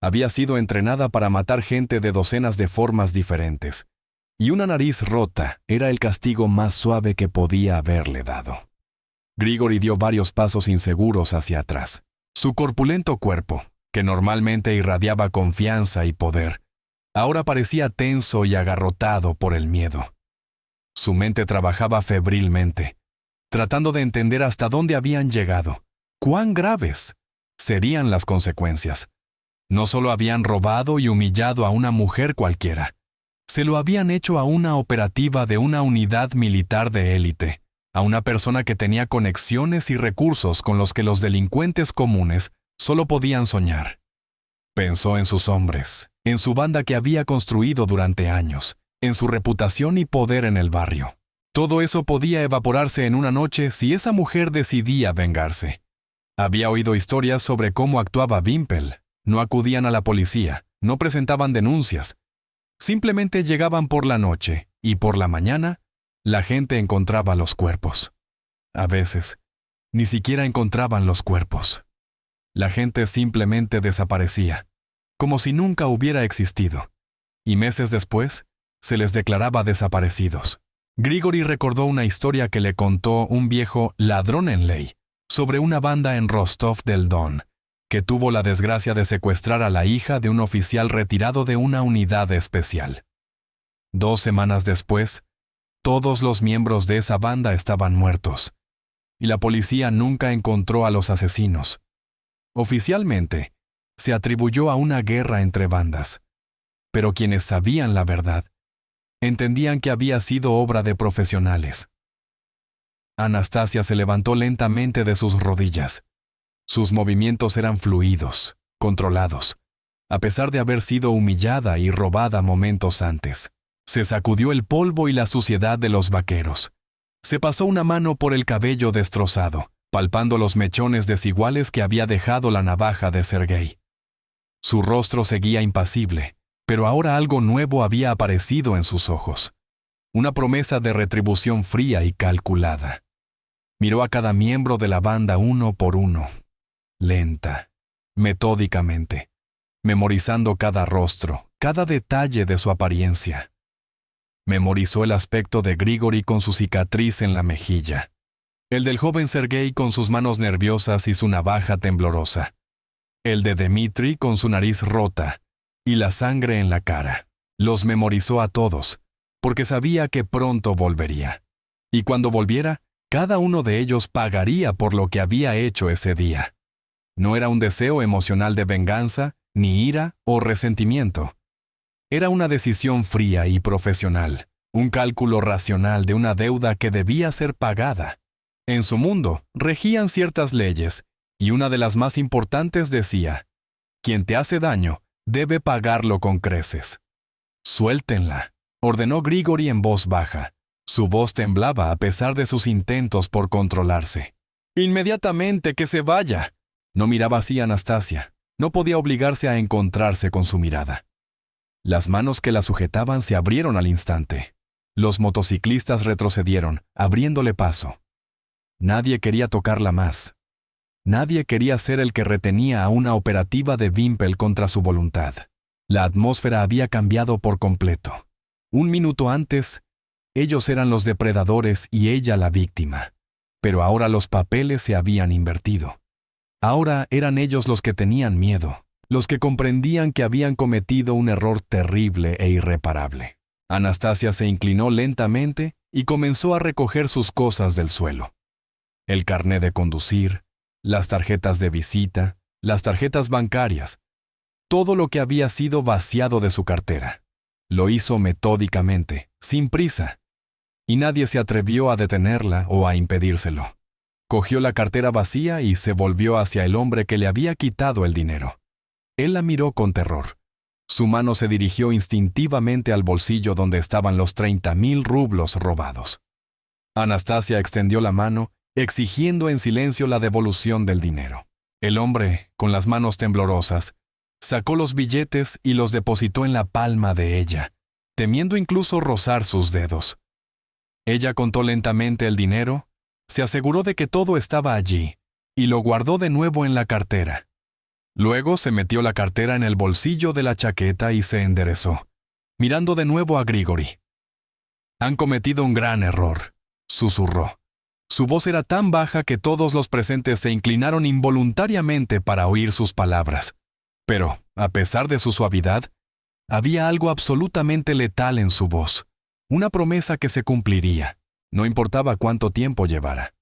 Había sido entrenada para matar gente de docenas de formas diferentes, y una nariz rota era el castigo más suave que podía haberle dado. Grigori dio varios pasos inseguros hacia atrás. Su corpulento cuerpo, que normalmente irradiaba confianza y poder, ahora parecía tenso y agarrotado por el miedo. Su mente trabajaba febrilmente, tratando de entender hasta dónde habían llegado, cuán graves serían las consecuencias. No solo habían robado y humillado a una mujer cualquiera, se lo habían hecho a una operativa de una unidad militar de élite, a una persona que tenía conexiones y recursos con los que los delincuentes comunes solo podían soñar. Pensó en sus hombres, en su banda que había construido durante años, en su reputación y poder en el barrio. Todo eso podía evaporarse en una noche si esa mujer decidía vengarse. Había oído historias sobre cómo actuaba Wimpel. No acudían a la policía, no presentaban denuncias. Simplemente llegaban por la noche y por la mañana la gente encontraba los cuerpos. A veces, ni siquiera encontraban los cuerpos. La gente simplemente desaparecía, como si nunca hubiera existido, y meses después se les declaraba desaparecidos. Grigori recordó una historia que le contó un viejo ladrón en ley sobre una banda en Rostov del Don, que tuvo la desgracia de secuestrar a la hija de un oficial retirado de una unidad especial. 2 semanas después, todos los miembros de esa banda estaban muertos, y la policía nunca encontró a los asesinos. Oficialmente, se atribuyó a una guerra entre bandas, pero quienes sabían la verdad entendían que había sido obra de profesionales. Anastasia se levantó lentamente de sus rodillas. Sus movimientos eran fluidos, controlados, a pesar de haber sido humillada y robada momentos antes. Se sacudió el polvo y la suciedad de los vaqueros. Se pasó una mano por el cabello destrozado, palpando los mechones desiguales que había dejado la navaja de Sergei. Su rostro seguía impasible, pero ahora algo nuevo había aparecido en sus ojos. Una promesa de retribución fría y calculada. Miró a cada miembro de la banda uno por uno, lenta, metódicamente, memorizando cada rostro, cada detalle de su apariencia. Memorizó el aspecto de Grigori con su cicatriz en la mejilla, el del joven Sergei con sus manos nerviosas y su navaja temblorosa, el de Dmitri con su nariz rota y la sangre en la cara. Los memorizó a todos, porque sabía que pronto volvería. Y cuando volviera, cada uno de ellos pagaría por lo que había hecho ese día. No era un deseo emocional de venganza, ni ira o resentimiento. Era una decisión fría y profesional, un cálculo racional de una deuda que debía ser pagada. En su mundo regían ciertas leyes, y una de las más importantes decía: quien te hace daño debe pagarlo con creces. Suéltenla, ordenó Grigori en voz baja. Su voz temblaba a pesar de sus intentos por controlarse. ¡Inmediatamente que se vaya! No miraba así a Anastasia. No podía obligarse a encontrarse con su mirada. Las manos que la sujetaban se abrieron al instante. Los motociclistas retrocedieron, abriéndole paso. Nadie quería tocarla más. Nadie quería ser el que retenía a una operativa de Wimpel contra su voluntad. La atmósfera había cambiado por completo. Un minuto antes, ellos eran los depredadores y ella la víctima. Pero ahora los papeles se habían invertido. Ahora eran ellos los que tenían miedo, los que comprendían que habían cometido un error terrible e irreparable. Anastasia se inclinó lentamente y comenzó a recoger sus cosas del suelo. El carné de conducir, las tarjetas de visita, las tarjetas bancarias, todo lo que había sido vaciado de su cartera. Lo hizo metódicamente, sin prisa, y nadie se atrevió a detenerla o a impedírselo. Cogió la cartera vacía y se volvió hacia el hombre que le había quitado el dinero. Él la miró con terror. Su mano se dirigió instintivamente al bolsillo donde estaban los 30,000 rublos robados. Anastasia extendió la mano, exigiendo en silencio la devolución del dinero. El hombre, con las manos temblorosas, sacó los billetes y los depositó en la palma de ella, temiendo incluso rozar sus dedos. Ella contó lentamente el dinero, se aseguró de que todo estaba allí y lo guardó de nuevo en la cartera. Luego se metió la cartera en el bolsillo de la chaqueta y se enderezó, mirando de nuevo a Grigori. «Han cometido un gran error», susurró. Su voz era tan baja que todos los presentes se inclinaron involuntariamente para oír sus palabras. Pero, a pesar de su suavidad, había algo absolutamente letal en su voz, una promesa que se cumpliría. No importaba cuánto tiempo llevara.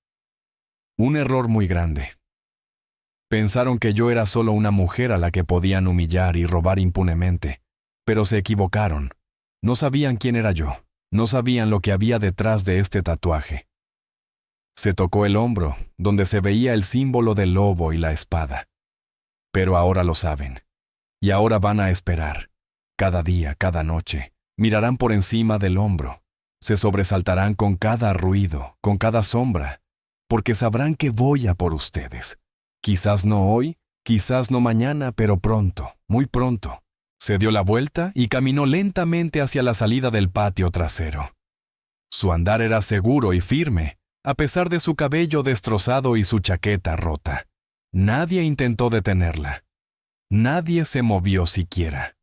Un error muy grande. Pensaron que yo era solo una mujer a la que podían humillar y robar impunemente, pero se equivocaron. No sabían quién era yo, no sabían lo que había detrás de este tatuaje. Se tocó el hombro, donde se veía el símbolo del lobo y la espada. Pero ahora lo saben, y ahora van a esperar. Cada día, cada noche, mirarán por encima del hombro. Se sobresaltarán con cada ruido, con cada sombra, porque sabrán que voy a por ustedes. Quizás no hoy, quizás no mañana, pero pronto, muy pronto. Se dio la vuelta y caminó lentamente hacia la salida del patio trasero. Su andar era seguro y firme, a pesar de su cabello destrozado y su chaqueta rota. Nadie intentó detenerla. Nadie se movió siquiera.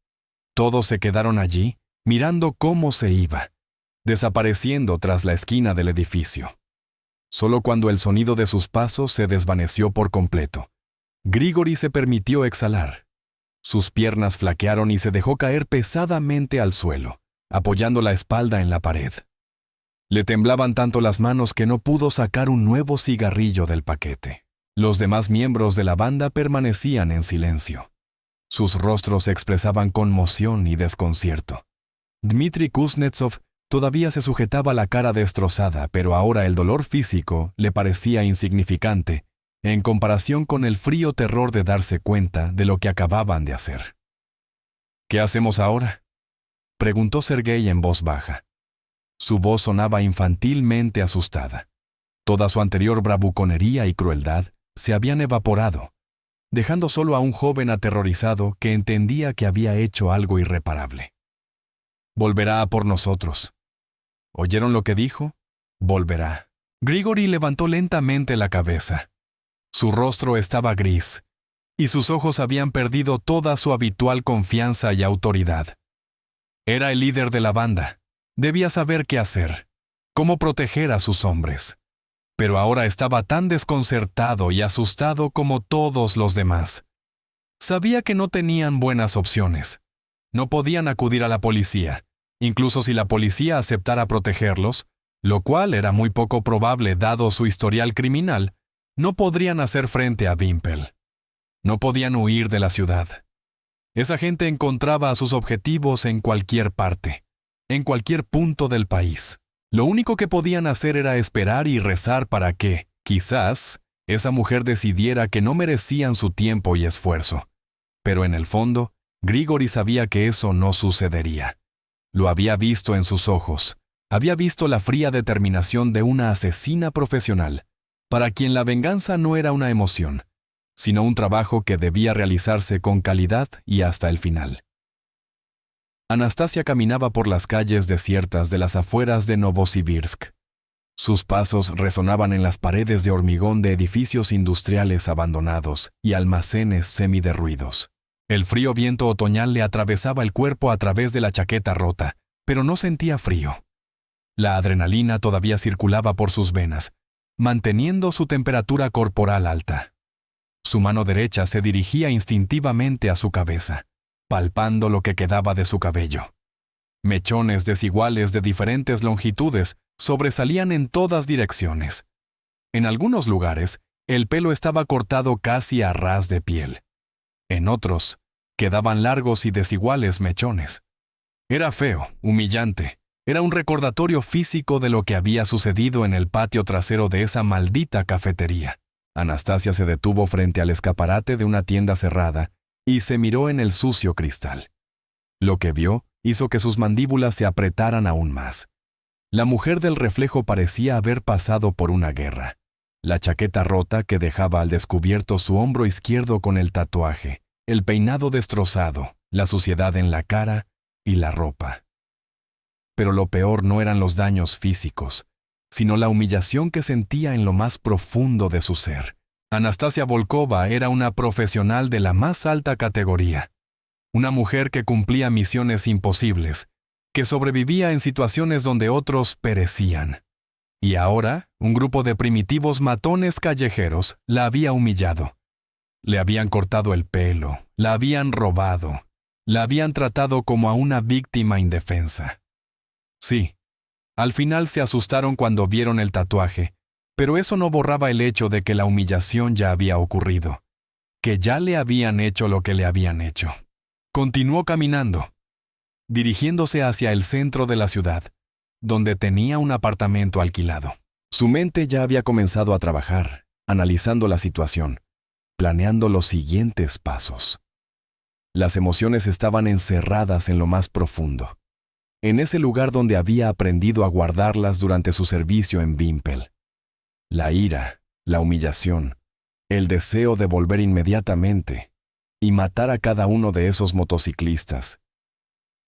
Todos se quedaron allí, mirando cómo se iba, desapareciendo tras la esquina del edificio. Solo cuando el sonido de sus pasos se desvaneció por completo, Grigori se permitió exhalar. Sus piernas flaquearon y se dejó caer pesadamente al suelo, apoyando la espalda en la pared. Le temblaban tanto las manos que no pudo sacar un nuevo cigarrillo del paquete. Los demás miembros de la banda permanecían en silencio. Sus rostros expresaban conmoción y desconcierto. Dmitri Kuznetsov todavía se sujetaba la cara destrozada, pero ahora el dolor físico le parecía insignificante en comparación con el frío terror de darse cuenta de lo que acababan de hacer. «¿Qué hacemos ahora?», preguntó Sergei en voz baja. Su voz sonaba infantilmente asustada. Toda su anterior bravuconería y crueldad se habían evaporado, dejando solo a un joven aterrorizado que entendía que había hecho algo irreparable. «Volverá a por nosotros». ¿Oyeron lo que dijo? Volverá. Grigori levantó lentamente la cabeza. Su rostro estaba gris, y sus ojos habían perdido toda su habitual confianza y autoridad. Era el líder de la banda. Debía saber qué hacer, cómo proteger a sus hombres. Pero ahora estaba tan desconcertado y asustado como todos los demás. Sabía que no tenían buenas opciones. No podían acudir a la policía, incluso si la policía aceptara protegerlos, lo cual era muy poco probable dado su historial criminal. No podrían hacer frente a Wimpel. No podían huir de la ciudad. Esa gente encontraba a sus objetivos en cualquier parte, en cualquier punto del país. Lo único que podían hacer era esperar y rezar para que, quizás, esa mujer decidiera que no merecían su tiempo y esfuerzo. Pero en el fondo, Grigori sabía que eso no sucedería. Lo había visto en sus ojos. Había visto la fría determinación de una asesina profesional, para quien la venganza no era una emoción, sino un trabajo que debía realizarse con calidad y hasta el final. Anastasia caminaba por las calles desiertas de las afueras de Novosibirsk. Sus pasos resonaban en las paredes de hormigón de edificios industriales abandonados y almacenes semiderruidos. El frío viento otoñal le atravesaba el cuerpo a través de la chaqueta rota, pero no sentía frío. La adrenalina todavía circulaba por sus venas, manteniendo su temperatura corporal alta. Su mano derecha se dirigía instintivamente a su cabeza, palpando lo que quedaba de su cabello. Mechones desiguales de diferentes longitudes sobresalían en todas direcciones. En algunos lugares, el pelo estaba cortado casi a ras de piel. En otros, quedaban largos y desiguales mechones. Era feo, humillante. Era un recordatorio físico de lo que había sucedido en el patio trasero de esa maldita cafetería. Anastasia se detuvo frente al escaparate de una tienda cerrada y se miró en el sucio cristal. Lo que vio hizo que sus mandíbulas se apretaran aún más. La mujer del reflejo parecía haber pasado por una guerra. La chaqueta rota que dejaba al descubierto su hombro izquierdo con el tatuaje, el peinado destrozado, la suciedad en la cara y la ropa. Pero lo peor no eran los daños físicos, sino la humillación que sentía en lo más profundo de su ser. Anastasia Volkova era una profesional de la más alta categoría, una mujer que cumplía misiones imposibles, que sobrevivía en situaciones donde otros perecían. Y ahora, un grupo de primitivos matones callejeros la había humillado. Le habían cortado el pelo, la habían robado, la habían tratado como a una víctima indefensa. Sí, al final se asustaron cuando vieron el tatuaje, pero eso no borraba el hecho de que la humillación ya había ocurrido, que ya le habían hecho lo que le habían hecho. Continuó caminando, dirigiéndose hacia el centro de la ciudad, donde tenía un apartamento alquilado. Su mente ya había comenzado a trabajar, analizando la situación, planeando los siguientes pasos. Las emociones estaban encerradas en lo más profundo, en ese lugar donde había aprendido a guardarlas durante su servicio en Vimpel. La ira, la humillación, el deseo de volver inmediatamente y matar a cada uno de esos motociclistas.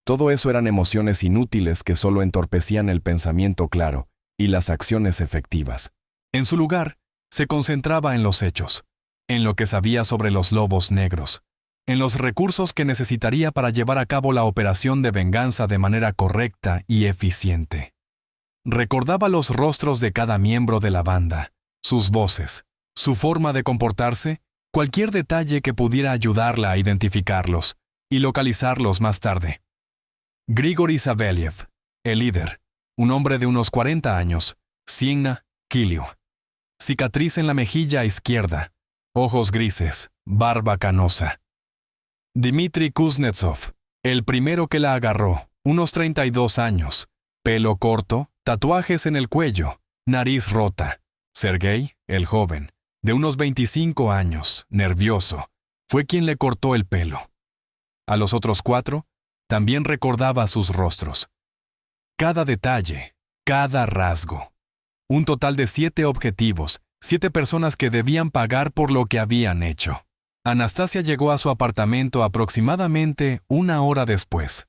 Todo eso eran emociones inútiles que solo entorpecían el pensamiento claro y las acciones efectivas. En su lugar, se concentraba en los hechos, en lo que sabía sobre los lobos negros, en los recursos que necesitaría para llevar a cabo la operación de venganza de manera correcta y eficiente. Recordaba los rostros de cada miembro de la banda, sus voces, su forma de comportarse, cualquier detalle que pudiera ayudarla a identificarlos y localizarlos más tarde. Grigori Savelyev, el líder, un hombre de unos 40 años, Signa, Kilio. Cicatriz en la mejilla izquierda, ojos grises, barba canosa. Dmitry Kuznetsov, el primero que la agarró, unos 32 años, pelo corto, tatuajes en el cuello, nariz rota. Sergei, el joven, de unos 25 años, nervioso, fue quien le cortó el pelo. A los otros 4, también recordaba sus rostros. Cada detalle, cada rasgo. Un total de 7 objetivos, 7 personas que debían pagar por lo que habían hecho. Anastasia llegó a su apartamento aproximadamente 1 hora después.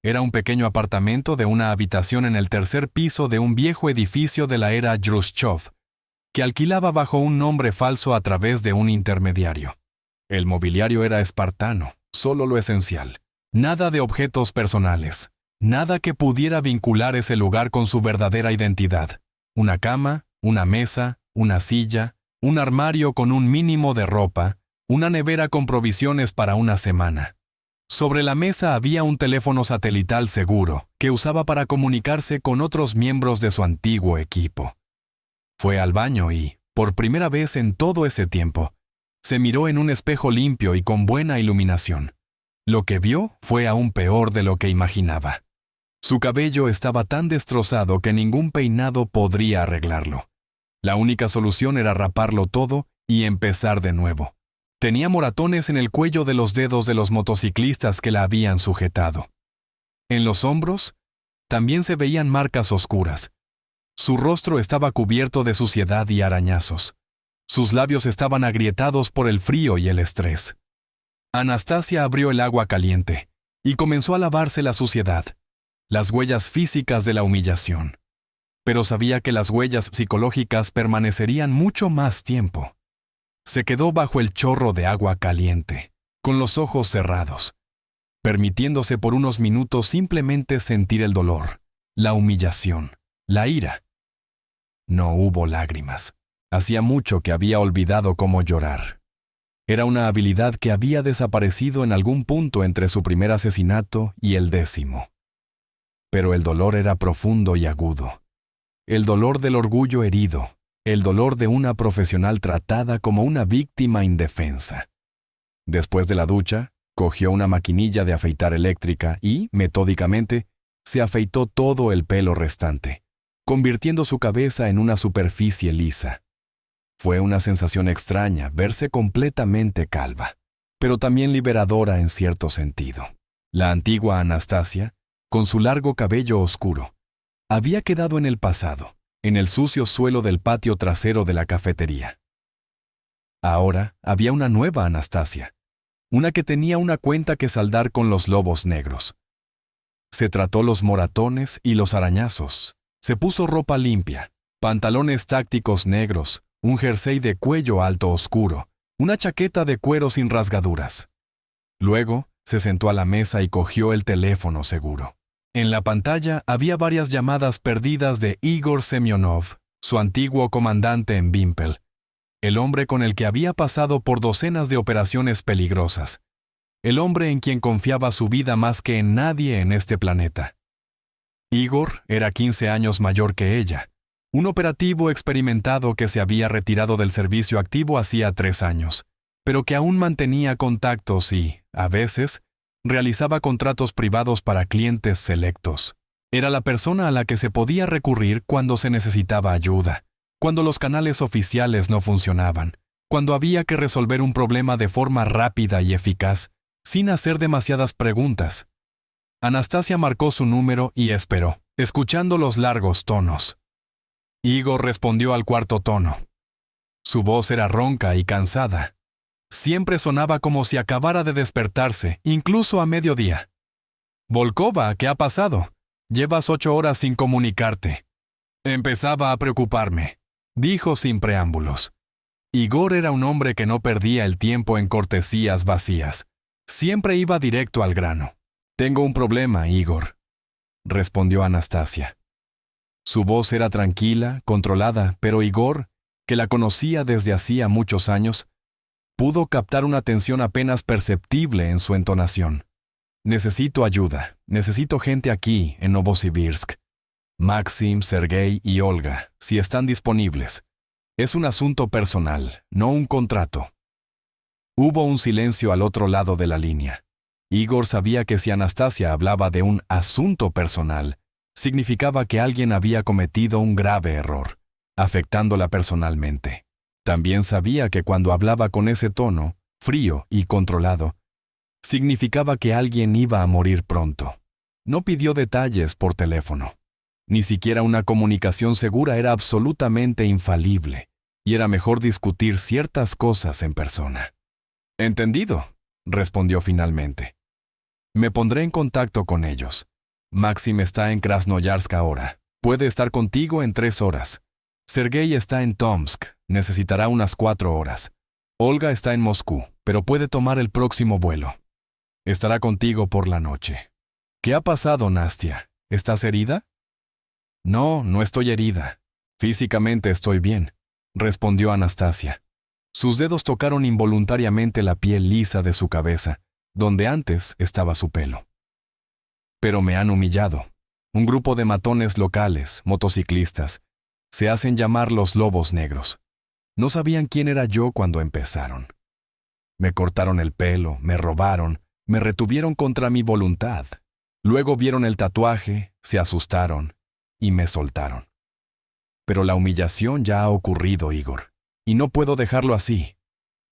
Era un pequeño apartamento de una habitación en el tercer piso de un viejo edificio de la era Khrushchev, que alquilaba bajo un nombre falso a través de un intermediario. El mobiliario era espartano, solo lo esencial. Nada de objetos personales, nada que pudiera vincular ese lugar con su verdadera identidad. Una cama, una mesa, una silla, un armario con un mínimo de ropa, una nevera con provisiones para una semana. Sobre la mesa había un teléfono satelital seguro que usaba para comunicarse con otros miembros de su antiguo equipo. Fue al baño y, por primera vez en todo ese tiempo, se miró en un espejo limpio y con buena iluminación. Lo que vio fue aún peor de lo que imaginaba. Su cabello estaba tan destrozado que ningún peinado podría arreglarlo. La única solución era raparlo todo y empezar de nuevo. Tenía moratones en el cuello de los dedos de los motociclistas que la habían sujetado. En los hombros también se veían marcas oscuras. Su rostro estaba cubierto de suciedad y arañazos. Sus labios estaban agrietados por el frío y el estrés. Anastasia abrió el agua caliente y comenzó a lavarse la suciedad, las huellas físicas de la humillación. Pero sabía que las huellas psicológicas permanecerían mucho más tiempo. Se quedó bajo el chorro de agua caliente, con los ojos cerrados, permitiéndose por unos minutos simplemente sentir el dolor, la humillación, la ira. No hubo lágrimas. Hacía mucho que había olvidado cómo llorar. Era una habilidad que había desaparecido en algún punto entre su primer asesinato y el 10º. Pero el dolor era profundo y agudo. El dolor del orgullo herido, el dolor de una profesional tratada como una víctima indefensa. Después de la ducha, cogió una maquinilla de afeitar eléctrica y, metódicamente, se afeitó todo el pelo restante, convirtiendo su cabeza en una superficie lisa. Fue una sensación extraña verse completamente calva, pero también liberadora en cierto sentido. La antigua Anastasia, con su largo cabello oscuro, había quedado en el pasado, en el sucio suelo del patio trasero de la cafetería. Ahora había una nueva Anastasia, una que tenía una cuenta que saldar con los lobos negros. Se trató los moratones y los arañazos, se puso ropa limpia, pantalones tácticos negros, un jersey de cuello alto oscuro, una chaqueta de cuero sin rasgaduras. Luego, se sentó a la mesa y cogió el teléfono seguro. En la pantalla había varias llamadas perdidas de Igor Semyonov, su antiguo comandante en Vimpel, el hombre con el que había pasado por docenas de operaciones peligrosas, el hombre en quien confiaba su vida más que en nadie en este planeta. Igor era 15 años mayor que ella, un operativo experimentado que se había retirado del servicio activo hacía 3 años, pero que aún mantenía contactos y, a veces, realizaba contratos privados para clientes selectos. Era la persona a la que se podía recurrir cuando se necesitaba ayuda, cuando los canales oficiales no funcionaban, cuando había que resolver un problema de forma rápida y eficaz, sin hacer demasiadas preguntas. Anastasia marcó su número y esperó, escuchando los largos tonos. Igor respondió al cuarto tono. Su voz era ronca y cansada. Siempre sonaba como si acabara de despertarse, incluso a mediodía. «Volkova, ¿qué ha pasado? Llevas 8 horas sin comunicarte». Empezaba a preocuparme, dijo sin preámbulos. Igor era un hombre que no perdía el tiempo en cortesías vacías. Siempre iba directo al grano. «Tengo un problema, Igor», respondió Anastasia. Su voz era tranquila, controlada, pero Igor, que la conocía desde hacía muchos años, pudo captar una tensión apenas perceptible en su entonación. «Necesito ayuda. Necesito gente aquí, en Novosibirsk. Maxim, Sergei y Olga, si están disponibles. Es un asunto personal, no un contrato». Hubo un silencio al otro lado de la línea. Igor sabía que si Anastasia hablaba de un asunto personal, significaba que alguien había cometido un grave error, afectándola personalmente. También sabía que cuando hablaba con ese tono, frío y controlado, significaba que alguien iba a morir pronto. No pidió detalles por teléfono. Ni siquiera una comunicación segura era absolutamente infalible, y era mejor discutir ciertas cosas en persona. «Entendido», respondió finalmente. «Me pondré en contacto con ellos. Maxim está en Krasnoyarsk ahora. Puede estar contigo en 3 horas. Sergei está en Tomsk. Necesitará unas 4 horas. Olga está en Moscú, pero puede tomar el próximo vuelo. Estará contigo por la noche». «¿Qué ha pasado, Nastia? ¿Estás herida?» «No, no estoy herida. Físicamente estoy bien», respondió Anastasia. Sus dedos tocaron involuntariamente la piel lisa de su cabeza, donde antes estaba su pelo. «Pero me han humillado. Un grupo de matones locales, motociclistas, se hacen llamar los Lobos Negros. No sabían quién era yo cuando empezaron. Me cortaron el pelo, me robaron, me retuvieron contra mi voluntad. Luego vieron el tatuaje, se asustaron y me soltaron. Pero la humillación ya ha ocurrido, Igor, y no puedo dejarlo así.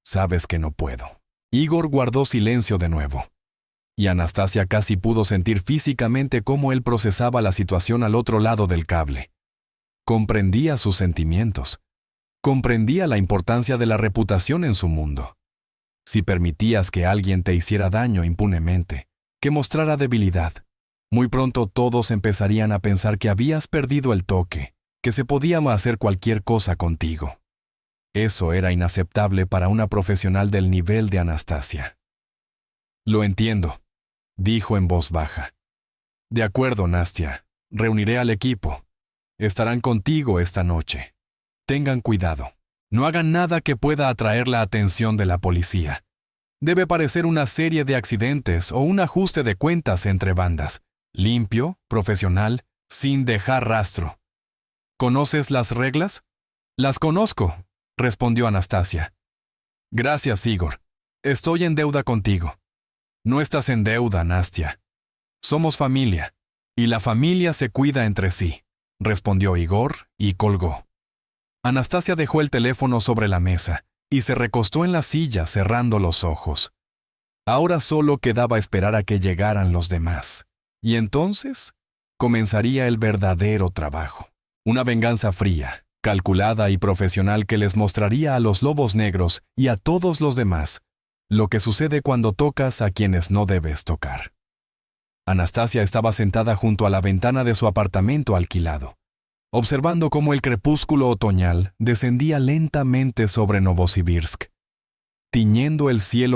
Sabes que no puedo. Igor guardó silencio de nuevo. Y Anastasia casi pudo sentir físicamente cómo él procesaba la situación al otro lado del cable. Comprendía sus sentimientos. Comprendía la importancia de la reputación en su mundo. Si permitías que alguien te hiciera daño impunemente, que mostrara debilidad, muy pronto todos empezarían a pensar que habías perdido el toque, que se podía hacer cualquier cosa contigo. Eso era inaceptable para una profesional del nivel de Anastasia. Lo entiendo, dijo en voz baja. De acuerdo, Nastia, reuniré al equipo. Estarán contigo esta noche. Tengan cuidado. No hagan nada que pueda atraer la atención de la policía. Debe parecer una serie de accidentes o un ajuste de cuentas entre bandas. Limpio, profesional, sin dejar rastro. ¿Conoces las reglas? Las conozco, respondió Anastasia. Gracias, Igor. Estoy en deuda contigo. No estás en deuda, Nastia. Somos familia, y la familia se cuida entre sí, respondió Igor y colgó. Anastasia dejó el teléfono sobre la mesa y se recostó en la silla cerrando los ojos. Ahora solo quedaba esperar a que llegaran los demás. Y entonces comenzaría el verdadero trabajo. Una venganza fría, calculada y profesional que les mostraría a los lobos negros y a todos los demás lo que sucede cuando tocas a quienes no debes tocar. Anastasia estaba sentada junto a la ventana de su apartamento alquilado, observando cómo el crepúsculo otoñal descendía lentamente sobre Novosibirsk, tiñendo el cielo